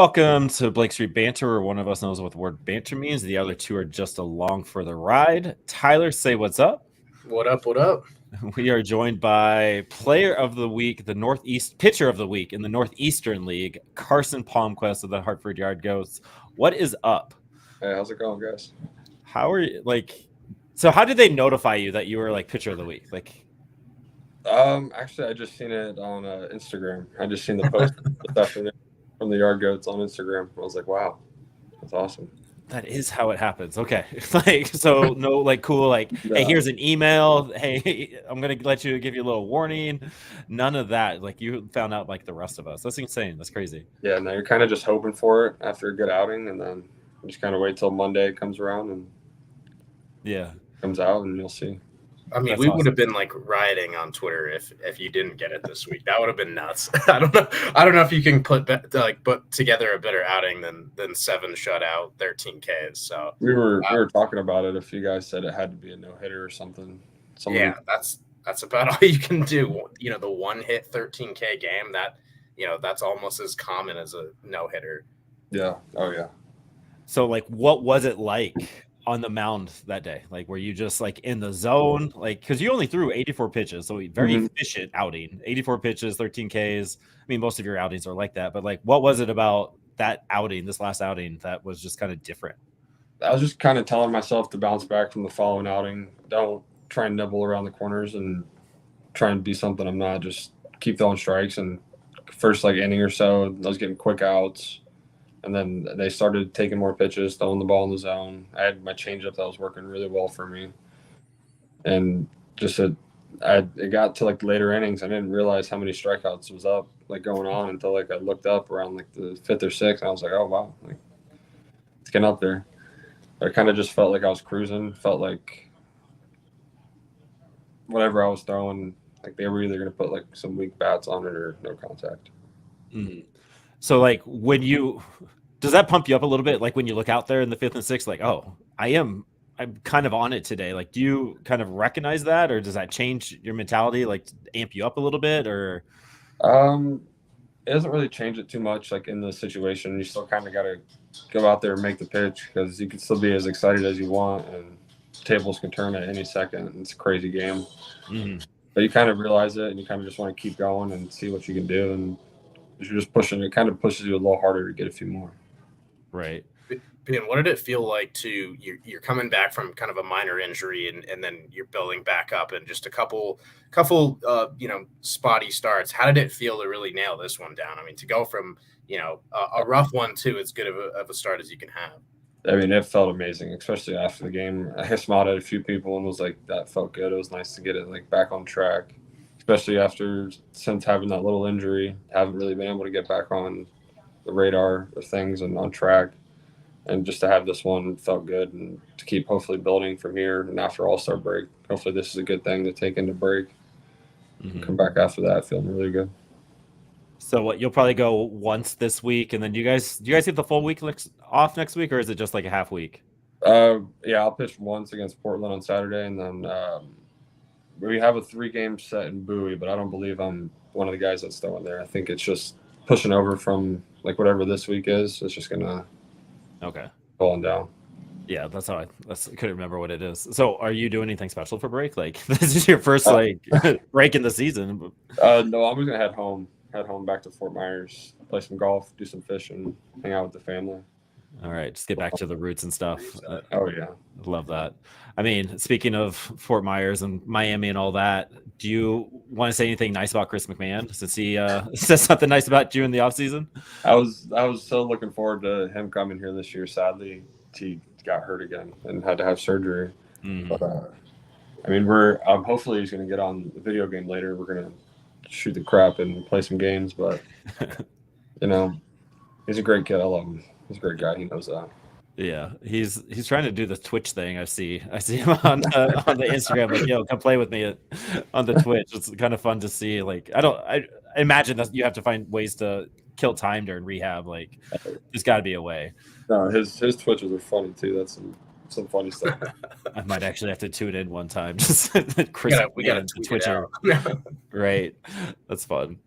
Welcome to Blake Street Banter, where one of us knows what the word banter means. The other two are just along for the ride. Tyler, say what's up. What up, what up? We are joined by player of the week, pitcher of the week in the Northeastern League, CARSON PALMQUIST of the Hartford Yard Goats. What is up? Hey, how's it going, guys? How are you, so how did they notify you that you were, pitcher of the week? Actually, I just seen it on Instagram. I just seen the post this afternoon from the Yard Goats on Instagram. I was like, wow, that's awesome. That is how it happens. Okay. So no, cool, hey, here's an email. Hey, I'm going to give you a little warning. None of that. You found out like the rest of us. That's insane. That's crazy. Yeah, no, you're kind of just hoping for it after a good outing, and then you just kind of wait till Monday comes around and comes out, and you'll see. I mean, we would have been rioting on Twitter if you didn't get it this week. That would have been nuts. I don't know if you can put together a better outing than 7 shutout, 13 Ks. So we were talking about it. If you guys said it had to be a no hitter or something. Yeah, that's about all you can do. You know, the 1-hit 13K game, that's almost as common as a no hitter. Yeah. Oh yeah. So what was it like on the mound that day? Were you just in the zone? Because you only threw 84 pitches, so very efficient outing. 84 pitches, 13 Ks. I mean, most of your outings are like that, but what was it about that outing, this last outing, that was just kind of different? I was just kind of telling myself to bounce back from the following outing. Don't try and nibble around the corners and try and be something I'm not. Just keep throwing strikes. And first inning or so, I was getting quick outs. And then they started taking more pitches, throwing the ball in the zone. I had my changeup that was working really well for me. And it got to later innings. I didn't realize how many strikeouts was up, going on until I looked up around the 5th or 6th. And I was like, oh, wow, it's getting up there. But I kind of just felt like I was cruising, felt like whatever I was throwing, they were either going to put some weak bats on it or no contact. Mm-hmm. So does that pump you up a little bit? When you look out there in the 5th and 6th, oh, I'm kind of on it today. Do you kind of recognize that, or does that change your mentality, amp you up a little bit, or? It doesn't really change it too much. In the situation, you still kind of got to go out there and make the pitch, because you can still be as excited as you want, and tables can turn at any second. It's a crazy game. Mm-hmm. But you kind of realize it, and you kind of just want to keep going and see what you can do. And you're just pushing, it kind of pushes you a little harder to get a few more. Right. Ben, what did it feel like you're coming back from kind of a minor injury and then you're building back up, and just a couple spotty starts? How did it feel to really nail this one down? I mean, to go from, a rough one to as good of a start as you can have. I mean, it felt amazing, especially after the game. I smiled at a few people and was like, that felt good. It was nice to get it back on track. Especially since having that little injury, haven't really been able to get back on the radar of things and on track. And just to have this one felt good, and to keep hopefully building from here. And after All-Star break, hopefully this is a good thing to take into break. Mm-hmm. Come back after that feeling really good. So you'll probably go once this week, and then do you guys get the full week off next week, or is it just a half week? Yeah, I'll pitch once against Portland on Saturday, and then we have a 3-game set in Bowie, but I don't believe I'm one of the guys that's throwing there. I think it's just pushing over from whatever this week is. It's just gonna pull on down. Yeah, that's how I couldn't remember what it is. So, are you doing anything special for break? This is your first break in the season? No, I'm just gonna head home back to Fort Myers, play some golf, do some fishing, hang out with the family. All right, just get back to the roots and stuff. Oh yeah, love that. I mean, speaking of Fort Myers and Miami and all that, do you want to say anything nice about Chris McMahon, since he says something nice about you in the offseason? I was so looking forward to him coming here this year. Sadly, he got hurt again and had to have surgery. Mm-hmm. But I mean, hopefully he's going to get on the video game later. We're going to shoot the crap and play some games, but he's a great kid. I love him. He's a great guy. He knows that. Yeah, he's trying to do the Twitch thing. I see him on the Instagram. Come play with me on the Twitch. It's kind of fun to see. I imagine that you have to find ways to kill time during rehab. There's got to be a way. No, his Twitches are funny too. That's some funny stuff. I might actually have to tune in one time. Just Chris, we got to Twitcher. it out. Right, that's fun.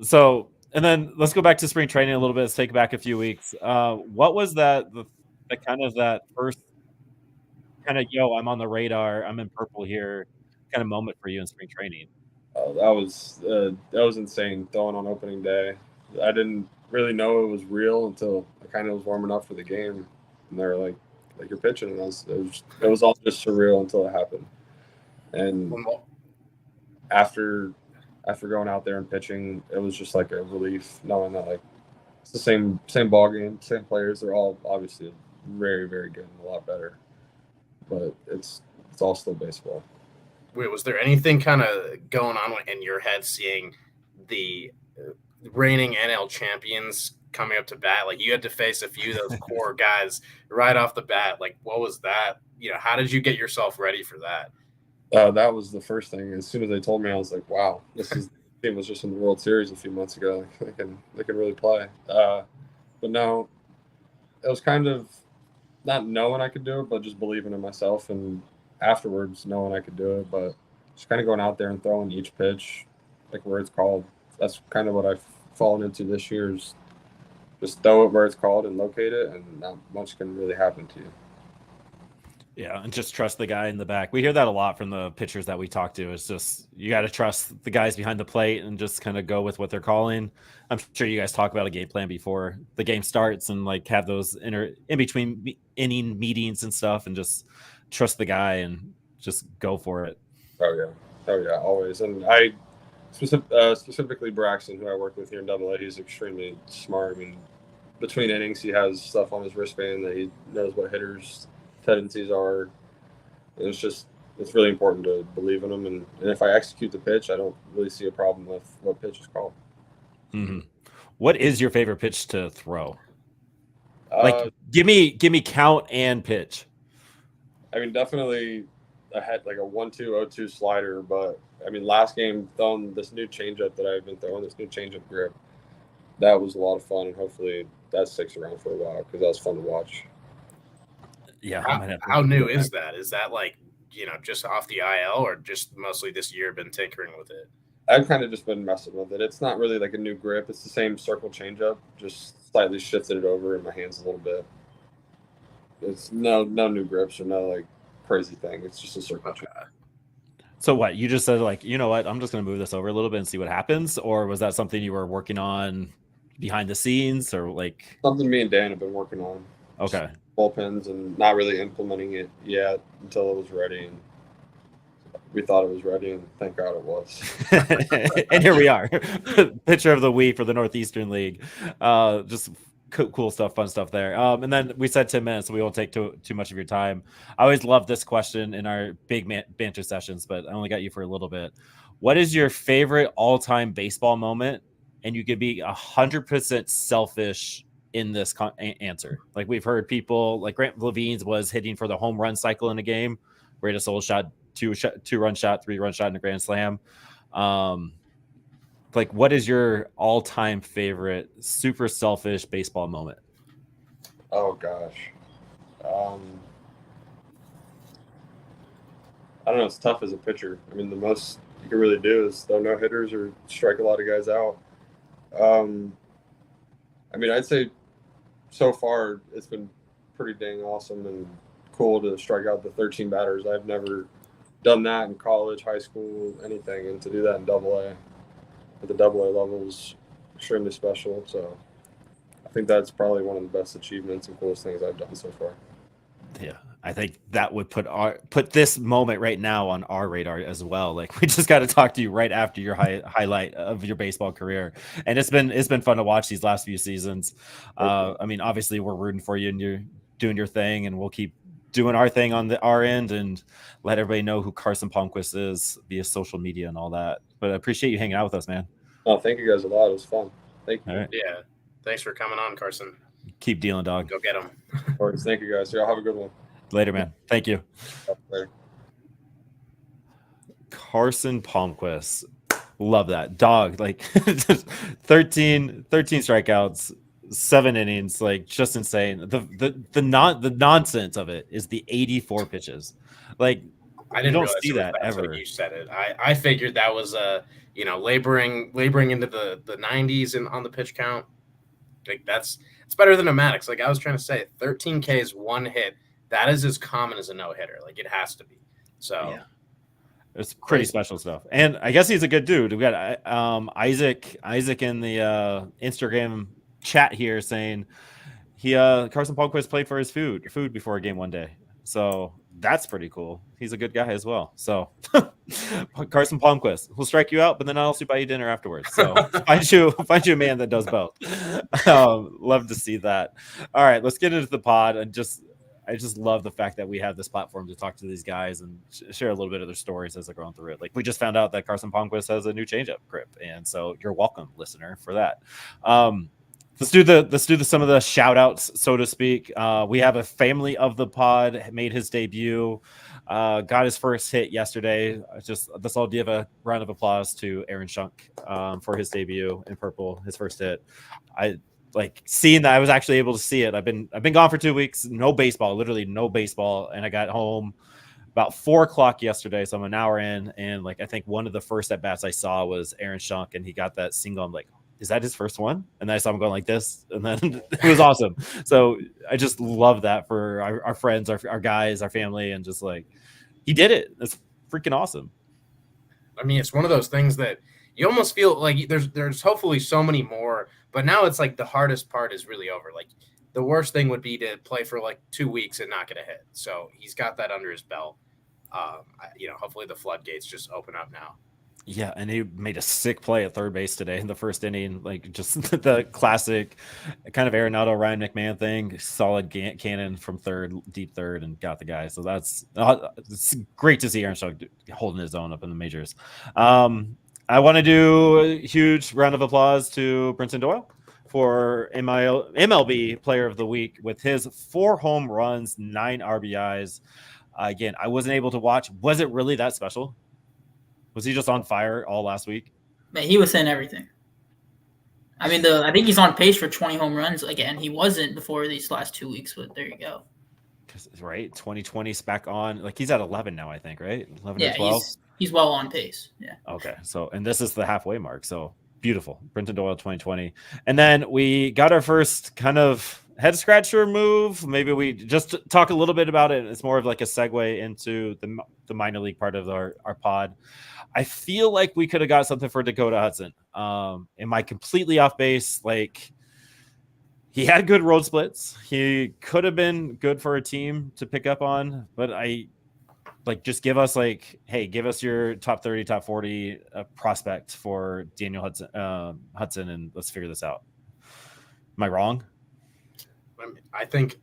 So And then let's go back to spring training a little bit. Let's take it back a few weeks. What was that the kind of that first kind of I'm on the radar, I'm in purple here kind of moment for you in spring training? Oh, that was insane. Throwing on opening day, I didn't really know it was real until I kind of was warming up for the game, and they were like you're pitching, and it was all just surreal until it happened. And after going out there and pitching, it was just like a relief knowing that like it's the same ball game, same players. They're all obviously very very good and a lot better, but it's all still baseball. Wait, was there anything kind of going on in your head seeing the reigning NL champions coming up to bat? Like you had to face a few of those core guys right off the bat. Like what was that? How did you get yourself ready for that? That was the first thing. As soon as they told me, I was like, "Wow, this team was just in the World Series a few months ago. Like, they can really play." But no, it was kind of not knowing I could do it, but just believing in myself, and afterwards knowing I could do it. But just kind of going out there and throwing each pitch, like where it's called. That's kind of what I've fallen into this year. Is just throw it where it's called and locate it, and not much can really happen to you. Yeah, and just trust the guy in the back. We hear that a lot from the pitchers that we talk to. It's just you got to trust the guys behind the plate and just kind of go with what they're calling. I'm sure you guys talk about a game plan before the game starts and like have those in between inning meetings and stuff, and just trust the guy and just go for it. Oh yeah, always. And I specifically Braxton, who I work with here in AA, he's extremely smart. I mean, between innings, he has stuff on his wristband that he knows what hitters' tendencies are. And it's really important to believe in them. And if I execute the pitch, I don't really see a problem with what pitch is called. Mm-hmm. What is your favorite pitch to throw? Like, give me count and pitch. I mean, definitely I had like a 1-2, 0-2 slider, but I mean, last game throwing this new changeup that I've been throwing, this new changeup grip, that was a lot of fun, and hopefully that sticks around for a while because that was fun to watch. Yeah. How new is that? Is that like, just off the IL or just mostly this year been tinkering with it? I've kind of just been messing with it. It's not really like a new grip. It's the same circle changeup, just slightly shifted it over in my hands a little bit. It's no new grips or no like crazy thing. It's just a circle change. So what, you just said like, you know what, I'm just going to move this over a little bit and see what happens? Or was that something you were working on behind the scenes or like? Something me and Dan have been working on. Okay. Bullpens and not really implementing it yet until it was ready. And we thought it was ready, and thank God it was. And here we are. Pitcher of the week for the Northeastern League. Just cool stuff, fun stuff there. And then we said 10 minutes, so we won't take too much of your time. I always love this question in our big banter sessions, but I only got you for a little bit. What is your favorite all-time baseball moment? And you could be 100% selfish in this answer. Like we've heard people like Grant Levine's was hitting for the home run cycle in a game, greatest old shot, two-run shot, 3-run shot in a grand slam. Like what is your all-time favorite super selfish baseball moment? Oh gosh. I don't know. It's tough as a pitcher. I mean, the most you can really do is throw no hitters or strike a lot of guys out. I mean, I'd say so far it's been pretty dang awesome and cool to strike out the 13 batters. I've never done that in college, high school, anything, and to do that in AA at the AA level is extremely special. So I think that's probably one of the best achievements and coolest things I've done so far. Yeah, I think that would put this moment right now on our radar as well. Like we just got to talk to you right after your highlight of your baseball career, and it's been fun to watch these last few seasons. I mean, obviously we're rooting for you and you're doing your thing, and we'll keep doing our thing on our end and let everybody know who Carson Palmquist is via social media and all that. But I appreciate you hanging out with us, man. Oh, thank you guys a lot. It was fun. Thank you. All right. Yeah. Thanks for coming on, Carson. Keep dealing, dog. Go get them. All right, thank you guys. Y'all have a good one. Later, man. Thank you. Later. Carson Palmquist. Love that. Dog, like 13 strikeouts, 7 innings, like just insane. The nonsense of it is the 84 pitches. Like I didn't don't realize see it was that that until ever. you said it. I figured that was laboring into the 90s and on the pitch count. Like it's better than a Maddox. Like I was trying to say, 13 Ks one hit. That is as common as a no hitter. Like it has to be. So Yeah. It's pretty special stuff. And I guess he's a good dude. We got Isaac in the Instagram chat here saying Carson Palmquist played for his food before a game one day. So that's pretty cool. He's a good guy as well. So Carson Palmquist, we'll strike you out, but then I'll also buy you dinner afterwards. So find you a man that does both. Love to see that. All right, let's get into the pod. And I just love the fact that we have this platform to talk to these guys and share a little bit of their stories as they're going through it. Like we just found out that Carson Palmquist has a new changeup grip, and so you're welcome, listener, for that. Let's do some of the shout outs, so to speak. We have a family of the pod made his debut, got his first hit yesterday. Let's all give a round of applause to Aaron Shunk for his debut in purple, his first hit. Like seeing that I was actually able to see it. I've been gone for 2 weeks, literally no baseball. And I got home about 4:00 yesterday. So I'm an hour in. And like, I think one of the first at bats I saw was Aaron Shunk, and he got that single. I'm like, is that his first one? And then I saw him going like this, and then it was awesome. So I just love that for our friends, our guys, our family. And just like, he did it. It's freaking awesome. I mean, it's one of those things that you almost feel like there's hopefully so many more, but now it's like the hardest part is really over. Like the worst thing would be to play for like 2 weeks and not get a hit. So he's got that under his belt. Hopefully the floodgates just open up now. Yeah, and he made a sick play at third base today in the first inning, like just the classic kind of Arenado, Ryan McMahon thing, solid cannon from third, deep third, and got the guy. So it's great to see Aaron Shunk holding his own up in the majors. I want to do a huge round of applause to Brenton Doyle for MLB Player of the Week with his 4 home runs, 9 RBIs. Again, I wasn't able to watch. Was it really that special? Was he just on fire all last week? Man, he was saying everything. I mean, I think he's on pace for 20 home runs again. He wasn't before these last 2 weeks, but there you go. Right, 2020's back on. Like he's at 11 now, I think. Right, 11 yeah, or 12. He's well on pace. Yeah. Okay, so and this is the halfway mark. So beautiful, Brenton Doyle 2020, and then we got our first kind of head scratcher move. Maybe we just talk a little bit about it. It's more of like a segue into the minor league part of our pod. I feel like we could have got something for Dakota Hudson. Am I completely off base? Like he had good road splits. He could have been good for a team to pick up on, but just give us give us your top 30, top 40 prospect for Daniel Hudson, and let's figure this out. Am I wrong? I think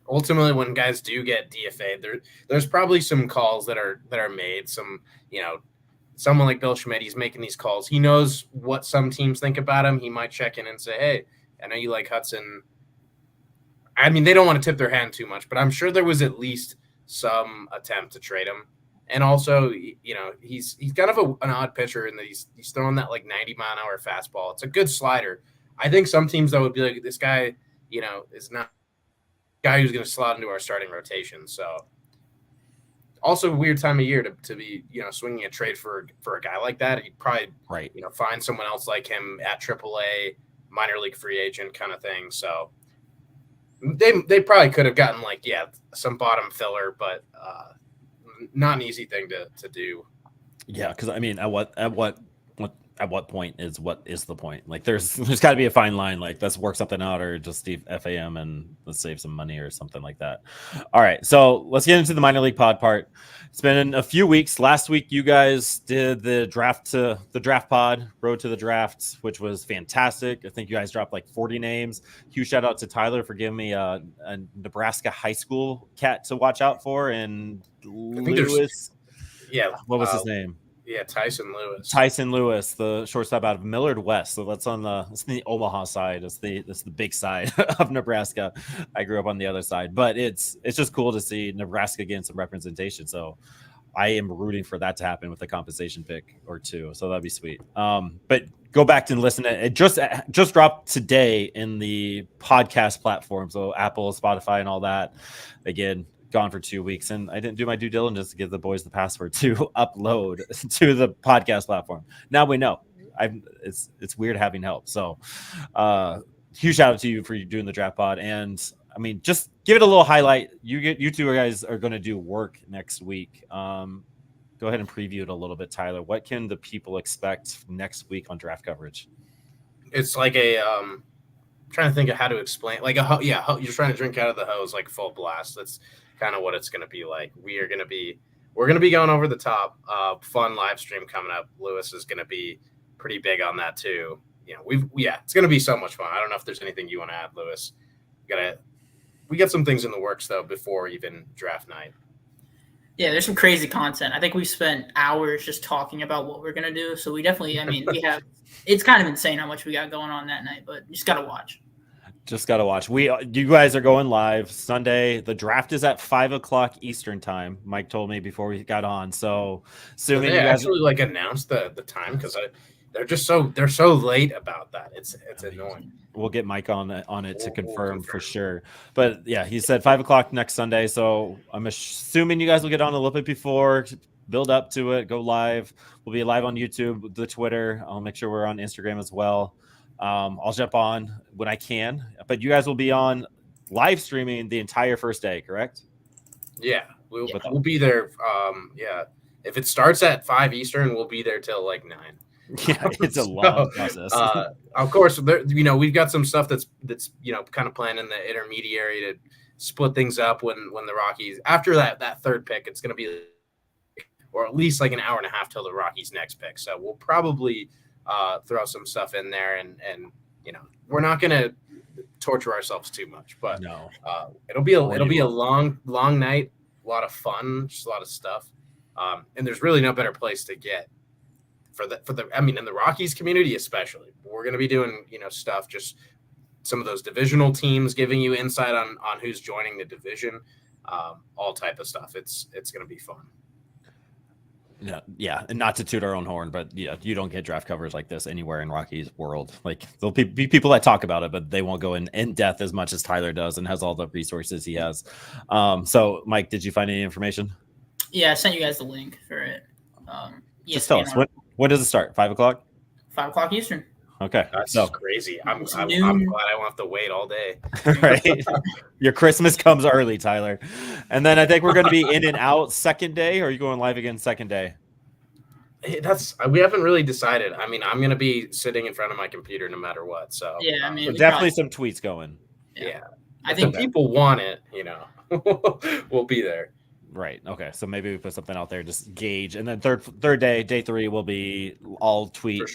ultimately when guys do get DFA'd, there's probably some calls that are made. Some, someone like Bill Schmidt, he's making these calls. He knows what some teams think about him. He might check in and say, hey, I know you like Hudson. I mean, they don't want to tip their hand too much, but I'm sure there was at least some attempt to trade him. And also, he's kind of an odd pitcher in that he's throwing that like 90-mile-an-hour fastball. It's a good slider. I think some teams, though, would be like, this guy, is not a guy who's going to slot into our starting rotation. So also a weird time of year to be, swinging a trade for a guy like that. He'd probably, find someone else like him at AAA, minor league free agent kind of thing. So they probably could have gotten some bottom filler, but not an easy thing to do. Yeah, because I mean, at what point is the point? Like, there's got to be a fine line. Like, let's work something out, or just leave FAM and let's save some money or something like that. All right, so let's get into the minor league pod part. It's been a few weeks. Last week, you guys did the draft pod, road to the draft, which was fantastic. I think you guys dropped like 40 names. Huge shout out to Tyler for giving me a Nebraska high school cat to watch out for, and Lewis. Yeah, what was his name? Yeah, Tyson Lewis, the shortstop out of Millard West. So that's on the Omaha side. It's the big side of Nebraska. I grew up on the other side, but it's just cool to see Nebraska getting some representation. So I am rooting for that to happen with a compensation pick or two. So that'd be sweet. But go back and listen to it. It just dropped today in the podcast platform. So Apple, Spotify, and all that. Again, gone for 2 weeks, and I didn't do my due diligence to give the boys the password to upload to the podcast platform. Now we know. It's weird having help. So huge shout out to you for doing the draft pod. And I mean, just give it a little highlight. You two guys are going to do work next week. Go ahead and preview it a little bit, Tyler. What can the people expect next week on draft coverage? It's like a trying to think of how to explain, like you're trying to drink out of the hose like full blast. That's kind of what it's going to be like. We're going to be going over the top. Fun live stream coming up. Lewis is going to be pretty big on that too. It's going to be so much fun. I don't know if there's anything you want to add, Lewis. We got some things in the works though before even draft night. Yeah, there's some crazy content. I think we spent hours just talking about what we're gonna do. So we definitely, we have. It's kind of insane how much we got going on that night, but you just gotta watch. You guys are going live Sunday. The draft is at 5:00 Eastern time. Mike told me before we got on. So assuming they you guys actually announced the time, because they're so late about that. It's annoying. We'll get Mike on it to confirm for sure. But yeah, he said 5:00 next Sunday. So I'm assuming you guys will get on a little bit before, build up to it, go live. We'll be live on YouTube, the Twitter. I'll make sure we're on Instagram as well. I'll jump on when I can, but you guys will be on live streaming the entire first day, correct? Yeah, we'll be there. If it starts at 5 Eastern, we'll be there till 9. Yeah, it's a long process. Of course, we've got some stuff that's kind of playing in the intermediary to split things up when the Rockies, after that third pick, it's going to be, or at least an hour and a half till the Rockies' next pick. So we'll probably throw some stuff in there, and we're not going to torture ourselves too much, but no, it'll be a long night, a lot of fun, just a lot of stuff, and there's really no better place to get for the in the Rockies community especially. We're going to be doing stuff, just some of those divisional teams, giving you insight on who's joining the division, all type of stuff. It's going to be fun. Yeah, and not to toot our own horn, but yeah, you don't get draft coverage like this anywhere in Rockies world. There'll be people that talk about it, but they won't go in depth as much as Tyler does and has all the resources he has. So, Mike, did you find any information? Yeah, I sent you guys the link for it. Just tell us when does it start? 5:00. 5:00 Eastern. Okay, that's crazy. I'm glad I won't have to wait all day. Right, your Christmas comes early, Tyler. And then I think we're going to be in and out second day. Or are you going live again second day? We haven't really decided. I'm going to be sitting in front of my computer no matter what. So yeah, definitely some tweets going. Yeah, I think people want it. We'll be there. Right. Okay. So maybe we put something out there, just gauge, and then third day, day 3 will be all tweets,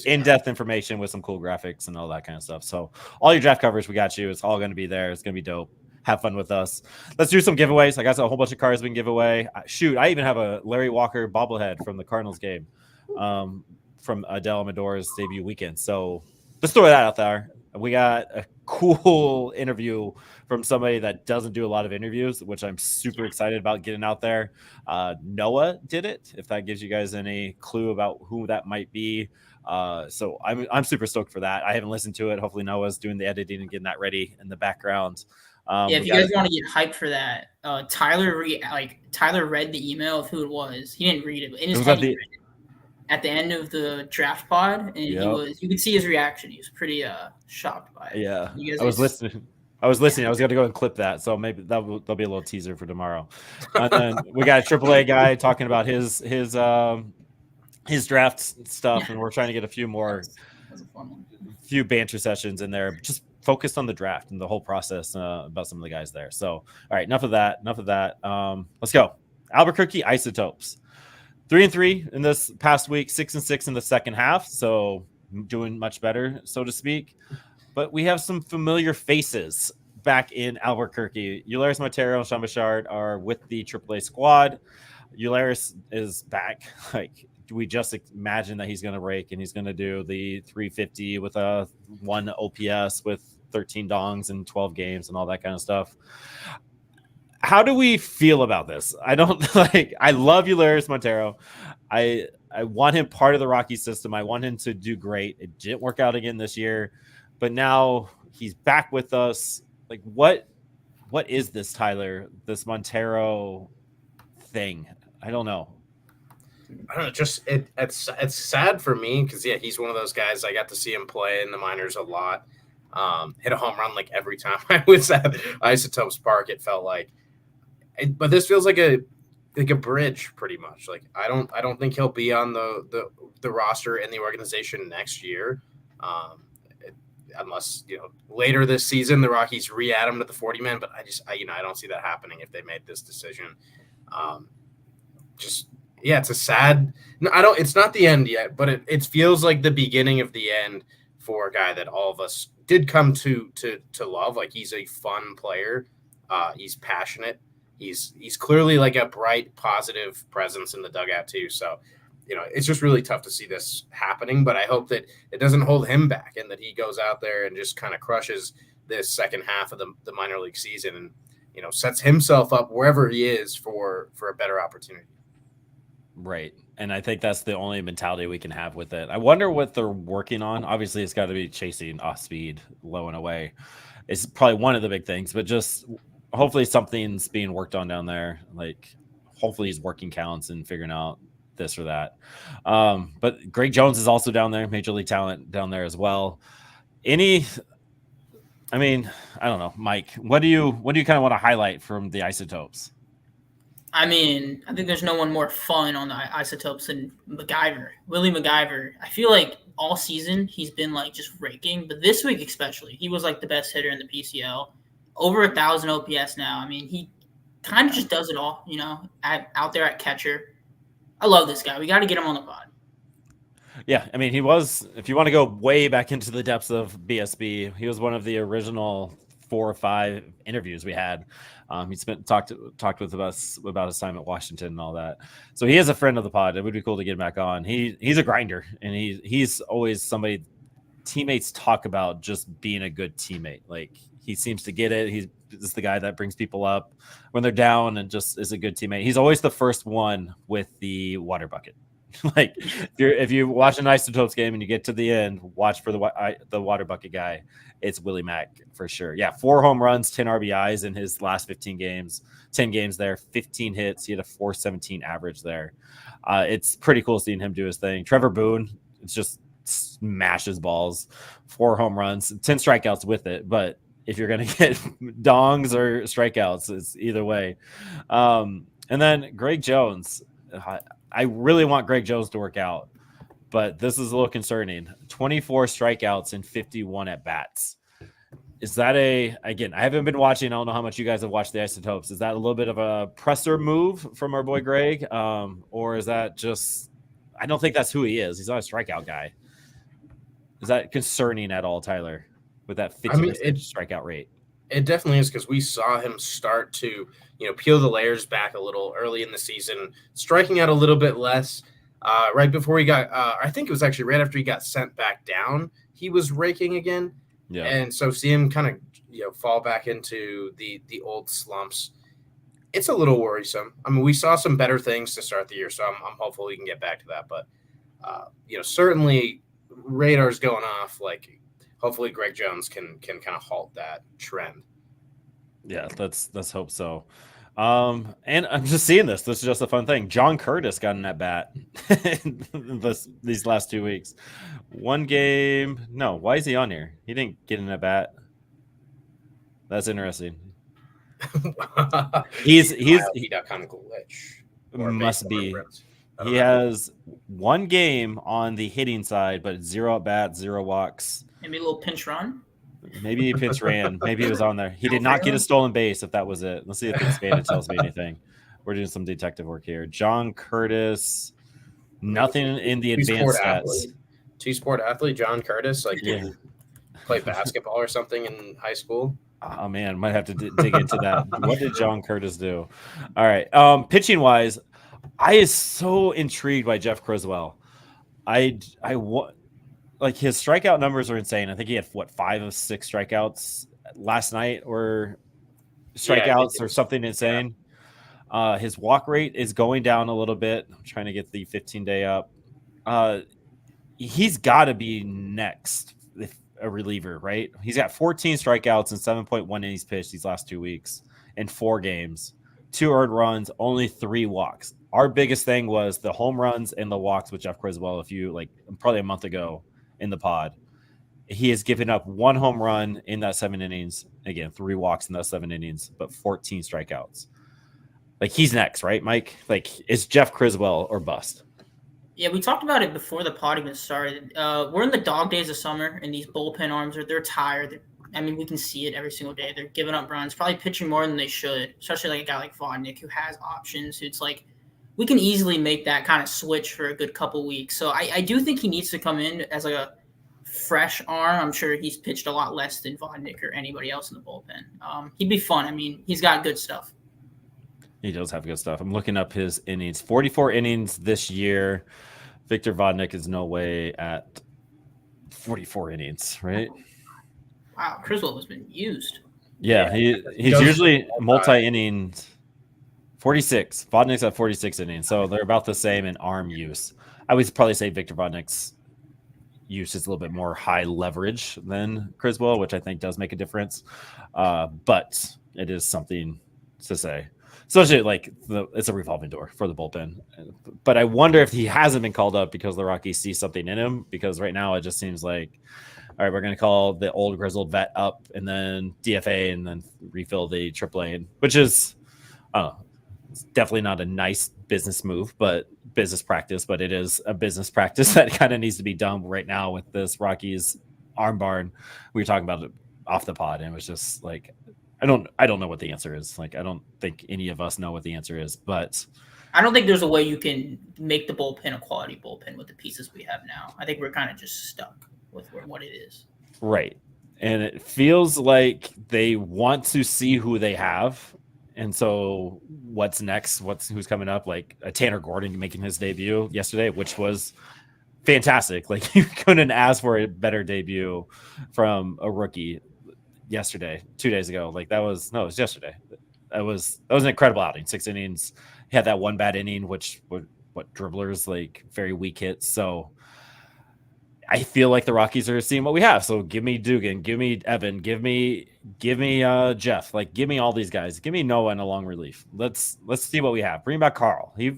in-depth information with some cool graphics and all that kind of stuff. So all your draft coverage, we got you. It's all going to be there. It's going to be dope. Have fun with us. Let's do some giveaways. I got a whole bunch of cards we can give away. Shoot, I even have a Larry Walker bobblehead from the Cardinals game, from Adele Amador's debut weekend. So let's throw that out there. We got a cool interview from somebody that doesn't do a lot of interviews, which I'm super excited about getting out there. Noah did it, if that gives you guys any clue about who that might be. So I'm super stoked for that. I haven't listened to it. Hopefully Noah's doing the editing and getting that ready in the background. If you guys want to get hyped for that, Tyler read the email of who it was. He didn't read it, but in his head, he read it at the end of the draft pod, and you could see his reaction. He was pretty shocked by it. Yeah, I was listening. I was going to go and clip that, so maybe that'll be a little teaser for tomorrow. And then we got a AAA guy talking about his draft stuff, and we're trying to get a few more, few banter sessions in there, just focused on the draft and the whole process about some of the guys there. So, all right, enough of that. Let's go. Albuquerque Isotopes. 3-3 in this past week, 6-6 in the second half. So doing much better, so to speak. But we have some familiar faces back in Albuquerque. Eularis Montero and Sean Bouchard are with the AAA squad. Eularis is back. We just imagine that he's going to rake and he's going to do the 350 with a 1 OPS with 13 dongs in 12 games and all that kind of stuff. How do we feel about this? I love Eularis Montero. I want him part of the Rockies system. I want him to do great. It didn't work out again this year, but now he's back with us. What what is this, Tyler? This Montero thing? I don't know. I don't know. Just it's sad for me because he's one of those guys. I got to see him play in the minors a lot. Hit a home run like every time I was at Isotopes Park. It felt like, but this feels like a bridge pretty much. Like I don't think he'll be on the roster in the organization next year. Unless later this season the Rockies re-add him to the 40-man, but I don't see that happening if they made this decision. It's a sad. No, it's not the end yet, but it feels like the beginning of the end for a guy that all of us did come to love. Like he's a fun player. He's passionate. He's clearly like a bright, positive presence in the dugout too. So, it's just really tough to see this happening, but I hope that it doesn't hold him back and that he goes out there and just kind of crushes this second half of the minor league season and, sets himself up wherever he is for a better opportunity. Right. And I think that's the only mentality we can have with it. I wonder what they're working on. Obviously, it's got to be chasing off speed, low and away. It's probably one of the big things, but just hopefully something's being worked on down there. Like hopefully he's working counts and figuring out this or that. But Greg Jones is also down there, major league talent down there as well. I don't know, Mike, what do you kind of want to highlight from the Isotopes? I mean, I think there's no one more fun on the Isotopes than MacGyver. Willie MacGyver. I feel like all season he's been like just raking, but this week especially, he was like the best hitter in the PCL. Over 1,000 OPS now. I mean, he kind of just does it all, out there at catcher. I love this guy. We got to get him on the pod. Yeah, I mean, he was, if you want to go way back into the depths of BSB, he was one of the original 4 or 5 interviews we had. He talked with us about his time at Washington and all that. So he is a friend of the pod. It would be cool to get him back on. He's a grinder, and he's always somebody teammates talk about just being a good teammate. Like he seems to get it. He's the guy that brings people up when they're down and just is a good teammate. He's always the first one with the water bucket. Like if you watch an Isotopes game and you get to the end, watch for the water bucket guy. It's Willie Mack for sure. Yeah, 4 home runs, 10 RBIs in his last 15 games. 10 games there, 15 hits. He had a 4.17 average there. It's pretty cool seeing him do his thing. Trevor Boone, it's just smashes balls. 4 home runs, 10 strikeouts with it. But if you're gonna get dongs or strikeouts, it's either way. And then Greg Jones. I really want Greg Jones to work out, but this is a little concerning. 24 strikeouts and 51 at bats. Is that again, I haven't been watching. I don't know how much you guys have watched the Isotopes. Is that a little bit of a presser move from our boy Greg? Or is that just, I don't think that's who he is. He's not a strikeout guy. Is that concerning at all, Tyler, with that 50% strikeout rate? It definitely is, because we saw him start to, peel the layers back a little early in the season, striking out a little bit less. Right before he got, I think it was actually right after he got sent back down, he was raking again. Yeah. And so see him kind of, fall back into the old slumps. It's a little worrisome. I mean, we saw some better things to start the year, so I'm hopeful we can get back to that. But, certainly radar's going off. Like, hopefully Greg Jones can kind of halt that trend. Yeah, let's hope so. And I'm just seeing this. This is just a fun thing. John Curtis got in at bat these last 2 weeks. One game. No, why is he on here? He didn't get in at bat. That's interesting. he's glitch. Must be. He has one game on the hitting side, but 0 at bats, 0 walks. Maybe a little pinch run. Maybe he pinch ran. Maybe he was on there. He did not get a stolen base, if that was it. Let's see if Expanded tells me anything. We're doing some detective work here. John Curtis, nothing in the advanced stats. Two-sport athlete, John Curtis. Like, did he play basketball or something in high school? Oh, man. Might have to dig into that. What did John Curtis do? All right. Pitching-wise, I is so intrigued by Jeff Criswell. Like his strikeout numbers are insane. I think he had 5 of 6 strikeouts last night, or strikeouts or something insane. Yeah. His walk rate is going down a little bit. I'm trying to get the 15-day up. He's got to be next a reliever, right? He's got 14 strikeouts and 7.1 innings pitched these last 2 weeks in 4 games, 2 earned runs, only 3 walks. Our biggest thing was the home runs and the walks with Jeff Criswell. If you like, probably a month ago in the pod, he has given up 1 home run in that 7 innings. Again, 3 walks in those 7 innings, but 14 strikeouts. Like, he's next, right, Mike? Like, it's Jeff Criswell or bust. Yeah, we talked about it before the pod even started. We're in the dog days of summer, and these bullpen arms they're tired. We can see it every single day. They're giving up runs, probably pitching more than they should, especially like a guy like Vodnik who has options. It's like we can easily make that kind of switch for a good couple weeks. So I do think he needs to come in as like a fresh arm. I'm sure he's pitched a lot less than Vodnik or anybody else in the bullpen. He'd be fun. He's got good stuff. He does have good stuff. I'm looking up his innings. 44 innings this year. Victor Vodnik is no way at 44 innings, right? Wow, Criswell has been used. Yeah, he's usually multi-innings. 46. Vodnik's at 46 innings, so they're about the same in arm use. I would probably say Victor Vodnik's use is a little bit more high leverage than Criswell, which I think does make a difference. But it is something to say. Especially like it's a revolving door for the bullpen. But I wonder if he hasn't been called up because the Rockies see something in him, because right now it just seems like, all right, we're going to call the old grizzled vet up and then DFA and then refill the AAA, which is, I don't know, it's definitely not a nice business move, but business practice, but it is a business practice that kind of needs to be done right now with this Rockies arm barn. We were talking about it off the pod, and it was just like, I don't know what the answer is. Like, I don't think any of us know what the answer is, but I don't think there's a way you can make the bullpen a quality bullpen with the pieces we have now. I think we're kind of just stuck with what it is. Right. And it feels like they want to see who they have. And so what's next? Who's coming up? Like a Tanner Gordon making his debut yesterday, which was fantastic. Like, you couldn't ask for a better debut from a rookie yesterday, 2 days ago. Like, it was yesterday. That was an incredible outing. 6 innings. He had that one bad inning, which what dribblers, like very weak hits. So I feel like the Rockies are seeing what we have. So give me Dugan, give me Evan, give me Jeff, like give me all these guys, give me Noah in a long relief. Let's see what we have. Bring back Carl. He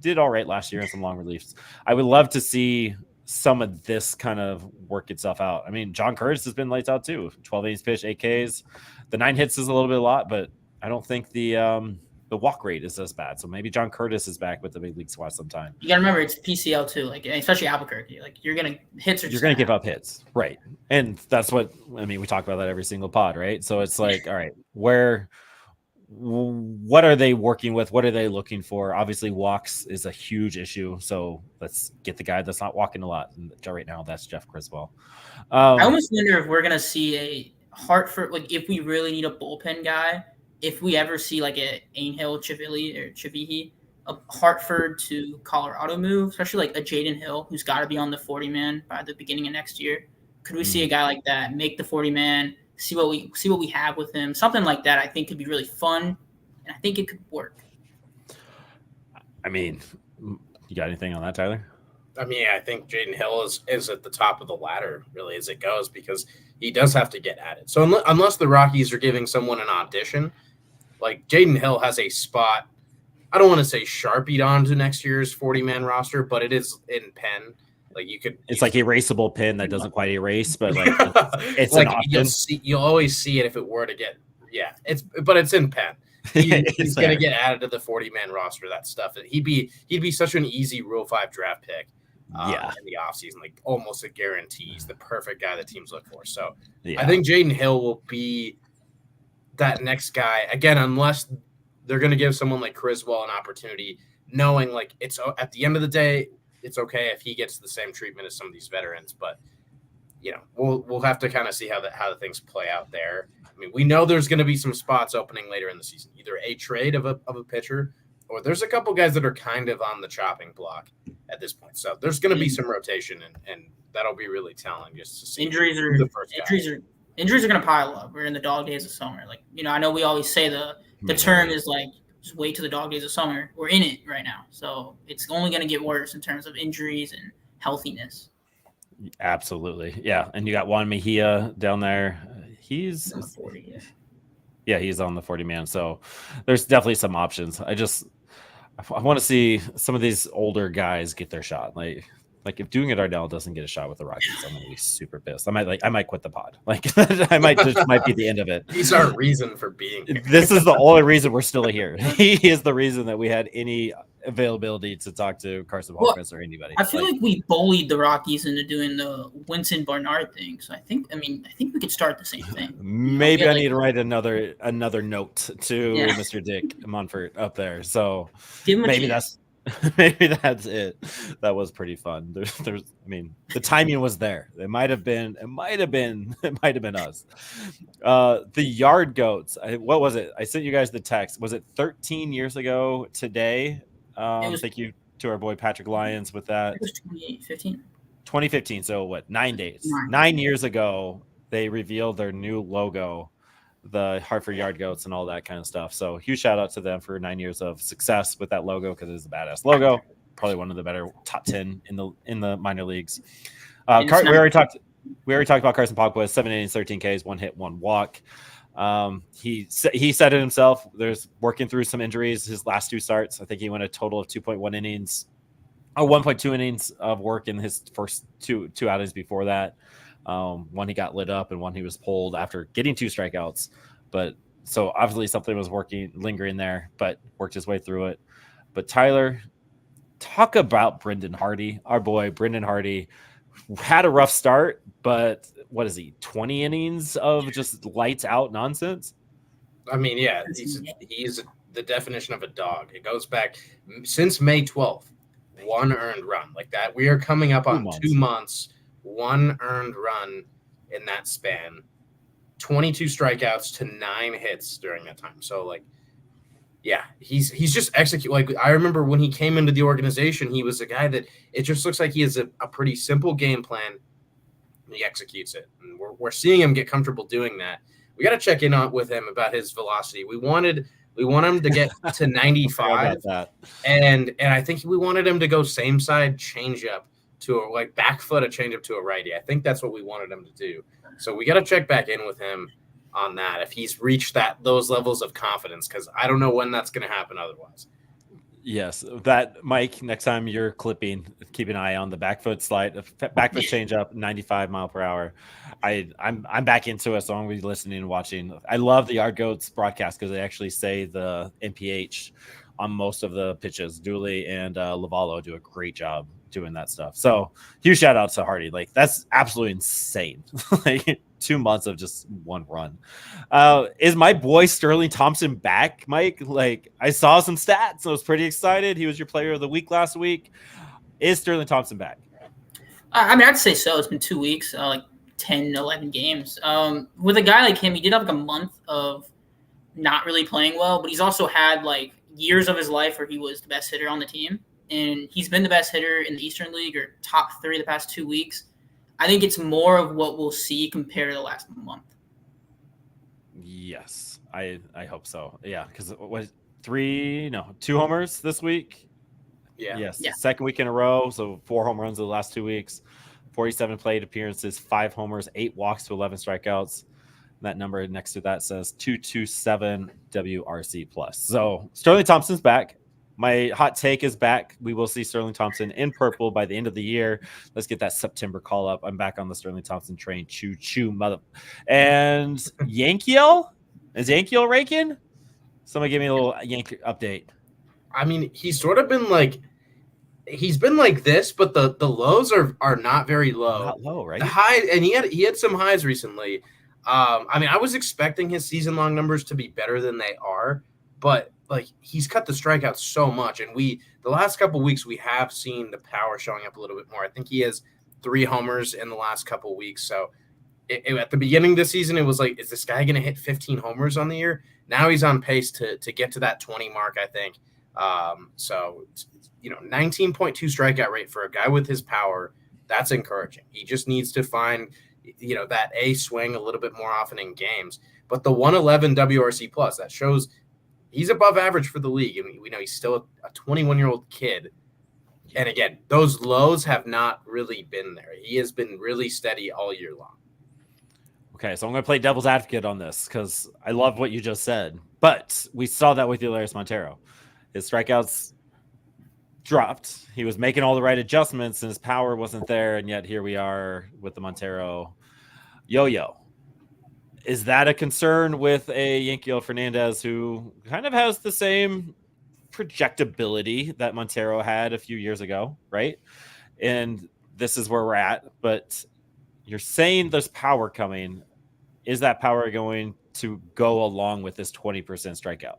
did all right last year in some long reliefs. I would love to see some of this kind of work itself out. John Curtis has been lights out too. 12 innings pitched, 8 Ks. The 9 hits is a little bit a lot, but I don't think the walk rate is as bad. So maybe John Curtis is back with the big league squad sometime. You gotta remember it's PCL too, like especially Albuquerque. Like you're gonna give up hits, right? And that's what we talk about that every single pod, right? So it's like, all right, what are they working with? What are they looking for? Obviously, walks is a huge issue. So let's get the guy that's not walking a lot. And right now, that's Jeff Criswell. I almost wonder if we're gonna see a Hartford, like if we really need a bullpen guy. If we ever see like a Ainhill, Chavihi, a Hartford to Colorado move, especially like a Jaden Hill, who's got to be on the 40-man by the beginning of next year, could we see a guy like that make the 40-man? See what we have with him, something like that. I think could be really fun, and I think it could work. You got anything on that, Tyler? I think Jaden Hill is at the top of the ladder, really, as it goes, because he does have to get added. So unless the Rockies are giving someone an audition, like Jaden Hill has a spot, I don't want to say sharpied onto next year's 40-man roster, but it is in pen. Like it's like erasable pin that doesn't quite erase, but like it's like an option. You'll always see it if it were to get, but it's in pen. He's going to get added to the 40-man roster. That stuff. He'd be such an easy Rule 5 draft pick. In the offseason, like almost a guarantee. He's the perfect guy that teams look for. So I think Jaden Hill will be that next guy again, unless they're going to give someone like Criswell an opportunity, knowing like it's at the end of the day, it's okay if he gets the same treatment as some of these veterans. But we'll have to kind of see how the things play out there. We know there's going to be some spots opening later in the season, either a trade of a pitcher, or there's a couple guys that are kind of on the chopping block at this point. So there's going to be some rotation, and that'll be really telling just to see. Injuries are going to pile up. We're in the dog days of summer. Like, I know we always say the term is like, just wait till the dog days of summer. We're in it right now. So it's only going to get worse in terms of injuries and healthiness. Absolutely. Yeah. And you got Juan Mejia down there. He's 40. Yeah, he's on the 40 man. So there's definitely some options. I want to see some of these older guys get their shot. Like if Doing It Ardell doesn't get a shot with the Rockies, I'm gonna be super pissed. I might quit the pod. Like I might be the end of it. He's our reason for being here. This is the only reason we're still here. He is the reason that we had any availability to talk to Carson Palmquist or anybody. I feel like we bullied the Rockies into doing the Winston Barnard thing. So I think we could start the same thing. Maybe I need to write another note to Mr. Dick Monfort up there. So maybe that's it. That was pretty fun. There's the timing was there. It might have been us. The Yard Goats. What was it? I sent you guys the text. Was it 13 years ago today? Thank you to our boy Patrick Lyons with that. It was 2015. 2015. So what? 9 days. 9 years ago, they revealed their new logo, the Hartford Yard Goats and all that kind of stuff. So huge shout out to them for 9 years of success with that logo, because it is a badass logo. Probably one of the better top 10 in the minor leagues. We already talked about Carson Palmquist, 7 innings, 13 Ks, 1 hit, 1 walk. He said it himself. There's working through some injuries. His last 2 starts, I think he went a total of 2.1 innings, or 1.2 innings of work in his first two outings before that. One he got lit up, and one he was pulled after getting 2 strikeouts. But so obviously something was lingering there, but worked his way through it. But Tyler, talk about Brendan Hardy. Our boy Brendan Hardy had a rough start, but what is he? 20 innings of just lights out nonsense. I mean, yeah, he's the definition of a dog. It goes back since May 12th, 1 earned run like that. We are coming up on 2 months, 1 earned run in that span, 22 strikeouts to 9 hits during that time. So yeah, he's just execute. Like, I remember when he came into the organization, he was a guy that it just looks like he has a pretty simple game plan. He executes it, and we're seeing him get comfortable doing that. We got to check in with him about his velocity. We want him to get to 95, and I think we wanted him to go same side changeup to back foot a changeup to a righty. I think that's what we wanted him to do. So we got to check back in with him on that if he's reached those levels of confidence, because I don't know when that's going to happen otherwise. Yes, that Mike. Next time you're clipping, keep an eye on the back foot change up, 95 mile per hour. I'm back into it, so I'm gonna be listening and watching. I love the Yard Goats broadcast because they actually say the MPH on most of the pitches. Dooley and Lavallo do a great job doing that stuff. So huge shout out to Hardy. That's absolutely insane. 2 months of just 1 run. Is my boy Sterling Thompson back, Mike? I saw some stats. I was pretty excited. He was your player of the week last week. Is Sterling Thompson back? I'd say so. It's been 2 weeks, 10, 11 games. With a guy like him, he did have a month of not really playing well, but he's also had years of his life where he was the best hitter on the team. And he's been the best hitter in the Eastern League, or top 3 the past 2 weeks. I think it's more of what we'll see compared to the last month. Yes, I hope so. Yeah, because what 2 homers this week? Yeah. Yes, second week in a row. So 4 home runs in the last 2 weeks, 47 plate appearances, 5 homers, 8 walks to 11 strikeouts. That number next to that says 227 WRC plus. So Sterling Thompson's back. My hot take is back. We will see Sterling Thompson in purple by the end of the year. Let's get that September call up. I'm back on the Sterling Thompson train. Choo choo, mother. And Yankiel? Is Yankiel raking? Somebody give me a little Yankee update. I mean, he's sort of been he's been like this, but the lows are not very low. Not low, right? The high, and he had some highs recently. I was expecting his season long numbers to be better than they are, but he's cut the strikeouts so much, and the last couple weeks we have seen the power showing up a little bit more. I think he has 3 homers in the last couple weeks. So at the beginning of the season, it was is this guy going to hit 15 homers on the year? Now he's on pace to get to that 20 mark, I think. 19.2 strikeout rate for a guy with his power, that's encouraging. He just needs to find, that A swing a little bit more often in games. But the 111 WRC plus, that shows he's above average for the league. I mean, we know he's still a 21-year-old kid. And again, those lows have not really been there. He has been really steady all year long. Okay, so I'm going to play devil's advocate on this because I love what you just said. But we saw that with Elias Montero. His strikeouts dropped. He was making all the right adjustments and his power wasn't there. And yet here we are with the Montero yo-yo. Is that a concern with a Yanquiel Fernandez who kind of has the same projectability that Montero had a few years ago, right? And this is where we're at. But you're saying there's power coming. Is that power going to go along with this 20% strikeout?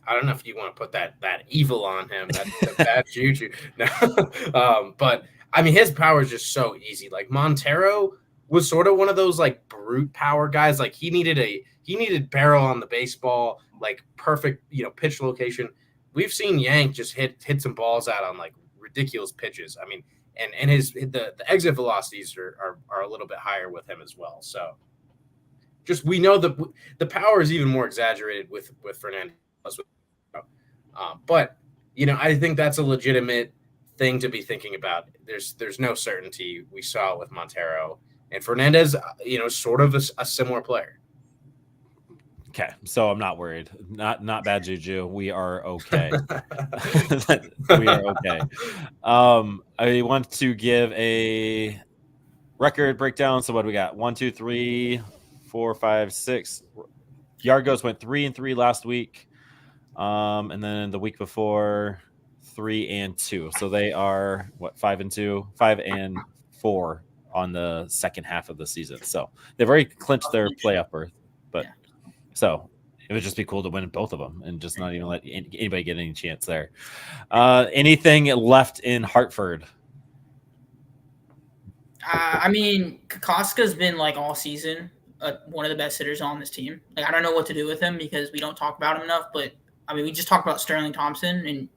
I don't know if you want to put that evil on him, that bad juju. No, but I mean, his power is just so easy. Like Montero was sort of one of those like brute power guys. Like he needed barrel on the baseball, like perfect, pitch location. We've seen Yank just hit some balls out on like ridiculous pitches. I mean, and the exit velocities are a little bit higher with him as well. So just we know the power is even more exaggerated with Fernandez. But I think that's a legitimate thing to be thinking about. There's no certainty. We saw it with Montero and Fernandez. Sort of a similar player. Okay, so I'm not worried. Not bad juju. We are okay. We are okay. I want to give a record breakdown. So what do we got? 1, 2, 3, 4, 5, 6. Yargos went 3-3 last week. And then the week before 3-2. So they are 5-2, 5-4 on the second half of the season. So they've already clinched their playoff berth. But so it would just be cool to win both of them and just not even let anybody get any chance there. Anything left in Hartford? I mean, Kokoska's been like all season one of the best hitters on this team. Like I don't know what to do with him because we don't talk about him enough. But I mean, we just talked about Sterling Thompson, and